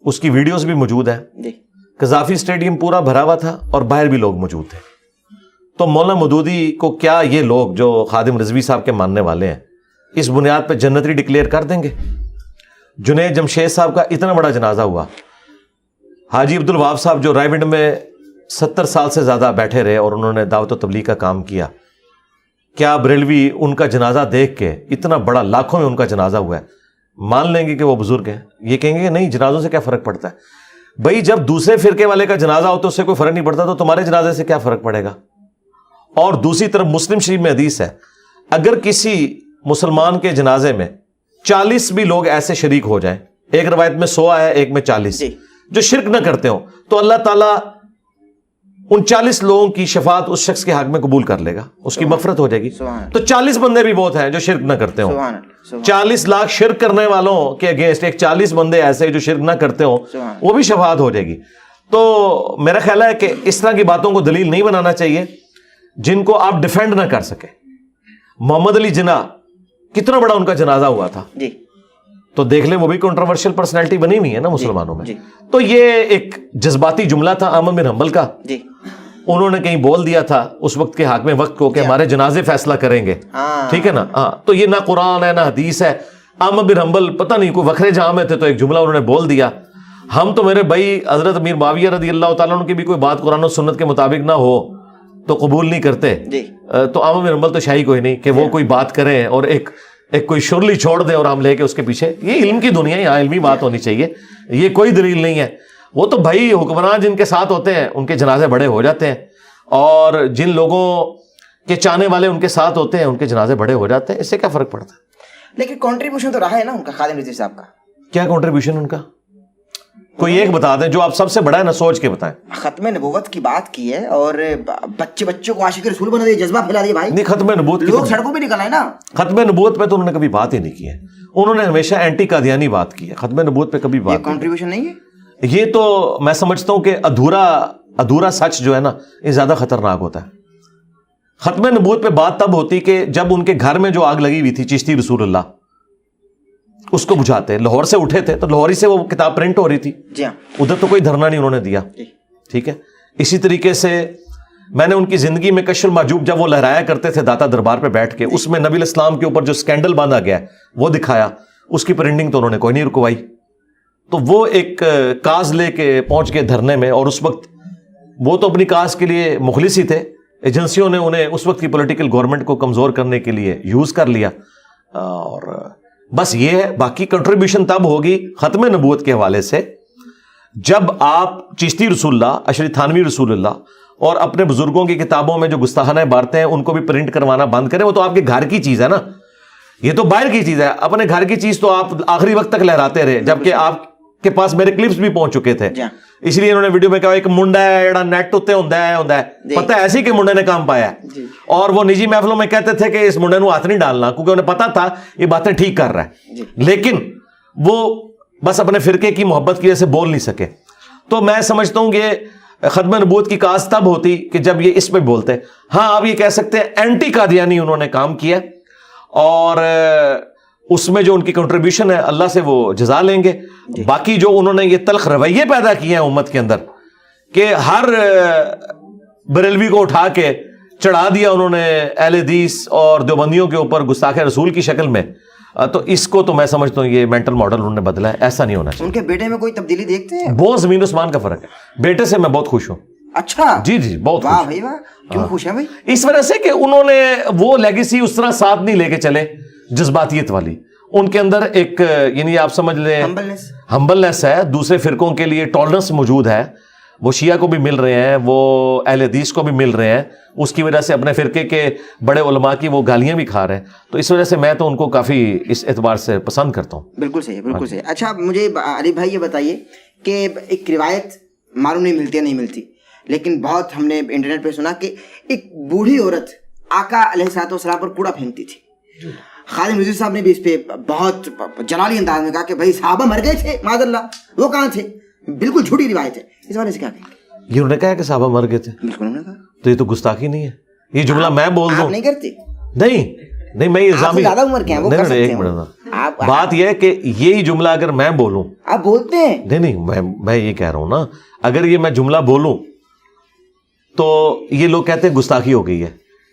اس کی ویڈیوز بھی موجود ہیں. قذافی اسٹیڈیم پورا بھرا ہوا تھا اور باہر بھی لوگ موجود تھے. تو مولانا مودودی کو کیا یہ لوگ جو خادم رضوی صاحب کے ماننے والے ہیں اس بنیاد پہ جنتی ڈکلیئر کر دیں گے؟ جنید جمشید صاحب کا اتنا بڑا جنازہ ہوا, حاجی عبد الوہاب صاحب جو رائے ونڈ میں 70 سال سے زیادہ بیٹھے رہے اور انہوں نے دعوت و تبلیغ کا کام کیا, کیا بریلوی ان کا جنازہ دیکھ کے, اتنا بڑا لاکھوں میں ان کا جنازہ ہوا ہے, مان لیں گے کہ وہ بزرگ ہیں؟ یہ کہیں گے کہ نہیں جنازوں سے کیا فرق پڑتا ہے. بھائی جب دوسرے فرقے والے کا جنازہ ہو تو اس سے کوئی فرق نہیں پڑتا, تو تمہارے جنازے سے کیا فرق پڑے گا؟ اور دوسری طرف مسلم شریف میں حدیث ہے, اگر کسی مسلمان کے جنازے میں 40 بھی لوگ ایسے شریک ہو جائیں, ایک روایت میں 100 ہے, ایک میں 40, جو شرک نہ کرتے ہوں, تو اللہ تعالیٰ ان 40 لوگوں کی شفاعت اس شخص کے حق میں قبول کر لے گا, اس کی مغفرت ہو جائے گی. تو 40 بندے بھی بہت ہیں جو شرک نہ کرتے ہوں. 40 لاکھ شرک کرنے والوں کے اگینسٹ ایک 40 بندے ایسے جو شرک نہ کرتے ہوں, وہ بھی شفاعت ہو جائے گی. تو میرا خیال ہے کہ اس طرح کی باتوں کو دلیل نہیں بنانا چاہیے جن کو آپ ڈیفینڈ نہ کر سکے. محمد علی جناح کتنا بڑا ان کا جنازہ ہوا تھا, تو دیکھ لیں وہ بھی کنٹروورشل پرسنالٹی بنی ہوئی ہے نا مسلمانوں میں. تو یہ ایک جذباتی جملہ تھا احمد بن حنبل کا, انہوں نے کہیں بول دیا تھا اس وقت کے حاکم وقت کو کہ ہمارے جنازے فیصلہ کریں گے, ٹھیک ہے نا. ہاں, تو یہ نہ قرآن ہے نہ حدیث ہے. احمد بن حنبل پتہ نہیں کوئی وکھرے جہاں میں تھے تو ایک جملہ انہوں نے بول دیا, ہم تو میرے بھائی حضرت امیر معاویہ رضی اللہ تعالیٰ عنہ کی بھی کوئی بات قرآن و سنت کے مطابق نہ ہو تو قبول نہیں کرتے. تو عام نرمل تو شاہی کوئی نہیں کہ وہ کوئی بات کریں اور ایک کوئی شرلی چھوڑ دے اور ہم لے کے اس کے پیچھے. یہ علم کی دنیا ہے, یہاں علمی بات ہونی چاہیے, یہ کوئی دلیل نہیں ہے. وہ تو بھائی حکمران جن کے ساتھ ہوتے ہیں ان کے جنازے بڑے ہو جاتے ہیں, اور جن لوگوں کے چاہنے والے ان کے ساتھ ہوتے ہیں ان کے جنازے بڑے ہو جاتے ہیں. اس سے کیا فرق پڑتا ہے؟
لیکن کنٹریبیوشن تو رہا ہے نا ان کا, خادم رضوی صاحب کا. کیا
کنٹریبیوشن ان کا؟ کوئی ایک بتا دیں جو آپ سب سے بڑا ہے نا, سوچ کے بتائیں.
ختم نبوت کی بات کی ہے اور بچوں کو عاشق رسول بنا دیا, جذبہ پھیلا دیا بھائی.
نہیں, ختم نبوت
لوگ سڑکوں پہ نکل آئے نا.
ختم نبوت پہ تو انہوں نے کبھی بات ہی نہیں کی ہے. انہوں نے ہمیشہ اینٹی قادیانی بات کی ہے, ختم نبوت پہ کبھی بات.
یہ کنٹریبیوشن نہیں ہے.
یہ تو میں سمجھتا ہوں کہ ادھورا سچ جو ہے نا یہ زیادہ خطرناک ہوتا ہے. ختم نبوت پہ بات تب ہوتی کہ جب ان کے گھر میں جو آگ لگی ہوئی تھی چشتی رسول اللہ, اس کو بجھاتے. لاہور سے اٹھے تھے تو لاہور ہی سے وہ کتاب پرنٹ ہو رہی تھی. ادھر تو کوئی دھرنا نہیں انہوں نے دیا. ٹھیک ہے. اسی طریقے سے میں نے ان کی زندگی میں کشف المحجوب جب وہ لہرایا کرتے تھے داتا دربار پہ بیٹھ کے, اس میں نبی الاسلام کے اوپر جو سکینڈل باندھا گیا وہ دکھایا, اس کی پرنٹنگ تو انہوں نے کوئی نہیں رکوائی. تو وہ ایک کاز لے کے پہنچ گئے دھرنے میں, اور اس وقت وہ تو اپنی کاز کے لیے مخلص ہی تھے. ایجنسیوں نے انہیں اس وقت کی پولیٹیکل گورنمنٹ کو کمزور کرنے کے لیے یوز کر لیا. اور بس یہ ہے. باقی کنٹریبیوشن تب ہوگی ختم نبوت کے حوالے سے جب آپ چشتی رسول اللہ, اشری تھانوی رسول اللہ اور اپنے بزرگوں کی کتابوں میں جو گستاخانہ عبارتیں ہیں ان کو بھی پرنٹ کروانا بند کریں. وہ تو آپ کے گھر کی چیز ہے نا, یہ تو باہر کی چیز ہے. اپنے گھر کی چیز تو آپ آخری وقت تک لہراتے رہے, جبکہ آپ کے پاس میرے کلپس بھی پہنچ چکے تھے. اس لیے انہوں نے ویڈیو میں کہا ایک منڈا ہے جڑا نیٹ اتنے ہوندا ہے پتہ ہے ایسی کہ منڈے نے کام پایا ہے. اور وہ نجی محفلوں میں کہتے تھے کہ اس منڈے نو ہاتھ نہیں ڈالنا, کیونکہ انہیں پتا تھا یہ باتیں ٹھیک کر رہا ہے. لیکن وہ بس اپنے فرقے کی محبت کی وجہ سے بول نہیں سکے. تو میں سمجھتا ہوں کہ ختم نبوت کی کاز تب ہوتی کہ جب یہ اس پہ بولتے. ہاں آپ یہ کہہ سکتے ہیں اینٹی قادیانی انہوں نے کام کیا, اور اس میں جو ان کی کنٹریبیوشن ہے اللہ سے وہ جزا لیں گے. باقی جو انہوں نے یہ تلخ رویے پیدا کیے ہیں امت کے اندر کہ ہر بریلوی کو اٹھا کے چڑھا دیا انہوں نے اہل حدیث اور دیوبندیوں کے اوپر گستاخ رسول کی شکل میں, تو اس کو تو میں سمجھتا ہوں یہ مینٹل ماڈل انہوں نے بدلا ہے. ایسا نہیں ہونا چاہیے.
ان کے بیٹے میں کوئی تبدیلی دیکھتے ہیں؟
بہت زمین عثمان کا فرق ہے. بیٹے سے میں بہت خوش ہوں.
اچھا
جی جی بہت
واہ بھائی واہ. کیوں خوش ہیں بھائی؟
اس وجہ سے کہ انہوں نے وہ لیگیسی اس طرح ساتھ نہیں لے کے چلے جذباتیت والی. ان کے اندر ایک یعنی آپ سمجھ لیں ہمبلنس ہے, دوسرے فرقوں کے لیے ٹالرنس موجود ہے. وہ شیعہ کو بھی مل رہے ہیں, وہ اہل حدیث کو بھی مل رہے ہیں, اس کی وجہ سے اپنے فرقے کے بڑے علماء کی وہ گالیاں بھی کھا رہے ہیں. تو اس وجہ سے میں تو ان کو کافی اس اعتبار سے پسند کرتا ہوں.
بالکل صحیح, بالکل صحیح. اچھا مجھے علی بھائی یہ بتائیے کہ ایک روایت معلوم نہیں ملتی ہے نہیں ملتی, لیکن بہت ہم نے انٹرنیٹ پہ سنا کہ ایک بوڑھی عورت آقا علیہ الصلوۃ والسلام پر کوڑا پھینکتی تھی. خادم رضوی صاحب نے بھی اس پہ بہت جلالی انداز میں کہا کہ بھائی صحابہ مر گئے تھے معاذ اللہ, وہ کہاں تھے؟ بالکل جھوٹی روایت ہے. اس بارے سے کیا کہیں گے؟
یہ انہوں نے کہا کہ صحابہ مر گئے تھے.
بالکل انہوں نے کہا.
تو یہ تو گستاخی نہیں ہے. یہ جملہ میں بول دوں
نہیں کرتے.
نہیں میں الزامی
زیادہ عمر کے ہیں وہ کر سکتے ہیں.
بات یہ ہے کہ یہی جملہ اگر میں بولوں,
آپ بولتے ہیں.
نہیں میں یہ کہہ رہا ہوں نا, اگر یہ میں جملہ بولوں تو یہ لوگ کہتے ہیں گستاخی ہو گئی ہے.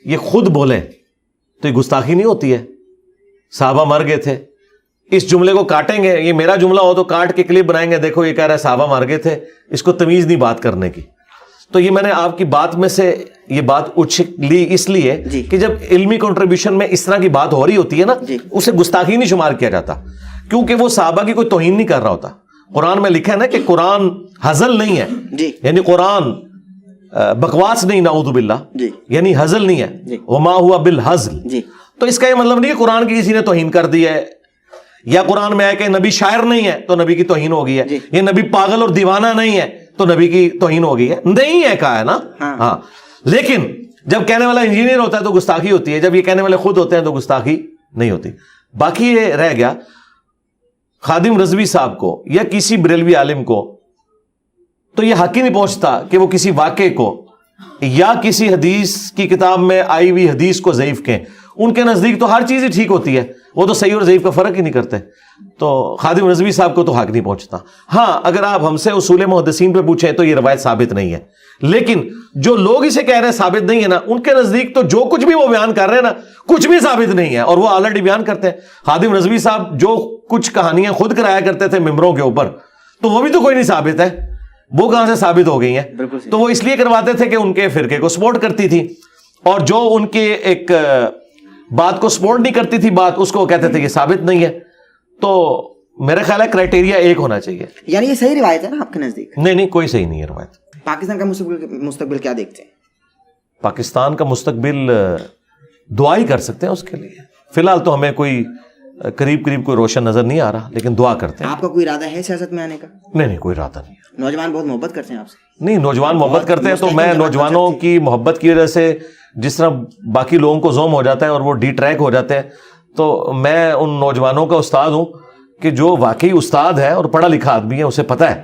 یہ خود بولیں تو یہ گستاخی نہیں ہوتی ہے. صحابہ مر گئے تھے, اس جملے کو کاٹیں گے, یہ میرا جملہ ہو تو کاٹ کے کلپ بنائیں گے, دیکھو یہ کہہ رہا ہے صحابہ مر گئے تھے, اس کو تمیز نہیں بات کرنے کی. تو یہ میں نے آپ کی بات میں سے یہ بات اچھ لی اس لیے کہ جب علمی کنٹریبیوشن میں اس طرح کی بات ہو رہی ہوتی ہے نا, اسے گستاخی نہیں شمار کیا جاتا, کیونکہ وہ صحابہ کی کوئی توہین نہیں کر رہا ہوتا. قرآن میں لکھا ہے نا کہ قرآن ہزل نہیں ہے, یعنی قرآن بکواس نہیں, نعوذ باللہ, یعنی ہزل نہیں ہے, وما ہوا بالہزل. تو اس کا یہ مطلب نہیں کہ قرآن کی کسی نے توہین کر دی ہے, یا قرآن میں ہے کہ نبی شاعر نہیں ہے تو نبی کی توہین ہو گئی ہے, یہ نبی پاگل اور دیوانہ نہیں ہے تو نبی کی توہین ہو گئی ہے. نہیں ہے کہا ہے نا. ہاں, لیکن جب کہنے والا انجینئر ہوتا ہے تو گستاخی ہوتی ہے, جب یہ کہنے والے خود ہوتے ہیں تو گستاخی نہیں ہوتی. باقی یہ رہ گیا خادم رضوی صاحب کو یا کسی بریلوی عالم کو تو یہ حق ہی نہیں پہنچتا کہ وہ کسی واقعے کو یا کسی حدیث کی کتاب میں آئی ہوئی حدیث کو ضعیف کہیں. ان کے نزدیک تو ہر چیز ہی ٹھیک ہوتی ہے, وہ تو صحیح اور ضعیف کا فرق ہی نہیں کرتے. تو خادم رضوی صاحب کو تو حق نہیں پہنچتا. ہاں اگر آپ ہم سے اصول محدثین پہ پوچھیں تو یہ روایت ثابت نہیں ہے, لیکن جو لوگ اسے کہہ رہے ہیں ثابت نہیں ہے نا, ان کے نزدیک تو جو کچھ بھی وہ بیان کر رہے ہیں نا کچھ بھی ثابت نہیں ہے, اور وہ آلریڈی بیان کرتے ہیں. خادم رضوی صاحب جو کچھ کہانیاں خود کرایا کرتے تھے ممبروں کے اوپر, تو وہ بھی تو کوئی نہیں ثابت ہے, وہ کہاں سے ثابت ہو گئی ہیں؟ تو وہ اس لیے کرواتے تھے کہ ان کے فرقے کو سپورٹ کرتی تھی, اور جو ان کے ایک بات کو سپورٹ نہیں کرتی تھی بات, اس کو کہتے تھے کہ ثابت نہیں ہے. تو میرا خیال ہے کرائٹیریا ایک ہونا چاہیے.
یعنی یہ صحیح روایت ہے نا آپ کے نزدیک؟
نہیں, کوئی صحیح نہیں ہے روایت.
پاکستان کا مستقبل کیا دیکھتے ہیں؟
پاکستان کا مستقبل دعا ہی کر سکتے ہیں اس کے لیے. فی الحال تو ہمیں کوئی قریب کوئی روشن نظر نہیں آ رہا, لیکن دعا کرتے ہیں.
آپ کا کوئی ارادہ ہے سیاست میں آنے کا؟
نہیں, کوئی ارادہ نہیں ہے.
نوجوان بہت محبت کرتے ہیں آپ سے.
نہیں, نوجوان محبت کرتے ہیں تو میں نوجوانوں کی محبت کی وجہ سے جس طرح باقی لوگوں کو زوم ہو جاتا ہے اور وہ ڈی ٹریک ہو جاتے ہیں, تو میں ان نوجوانوں کا استاد ہوں کہ جو واقعی استاد ہے اور پڑھا لکھا آدمی ہے, اسے پتہ ہے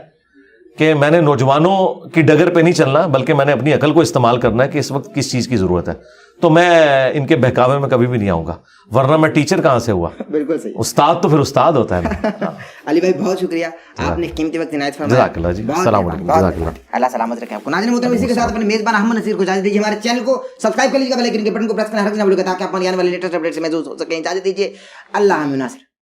کہ میں نے نوجوانوں کی ڈگر پہ نہیں چلنا, بلکہ میں نے اپنی عقل کو استعمال کرنا ہے کہ اس وقت کس چیز کی ضرورت ہے. تو میں ان کے بہکاوے میں کبھی بھی نہیں آؤں گا, ورنہ میں ٹیچر کہاں سے ہوا؟
بالکل صحیح.
استاد تو پھر استاد ہوتا ہے نا.
علی بھائی بہت شکریہ, آپ نے قیمتی وقت عنایت فرمایا.
جزاک اللہ جی, السلام علیکم. جزاک اللہ,
اللہ سلامت رکھے آپ کو. ناظرین محترم, اسی کے ساتھ اپنے میزبان احمد نصیر کو اجازت دیجیے. ہمارے چینل کو سبسکرائب کر لیجیے, بیل آئکن کے بٹن کو پریس کرنا ہر نہ بھولیں تاکہ آپ آنے والے لیٹسٹ اپڈیٹ سے محظوظ ہو سکیں. اجازت دیجیے, اللہ حافظ.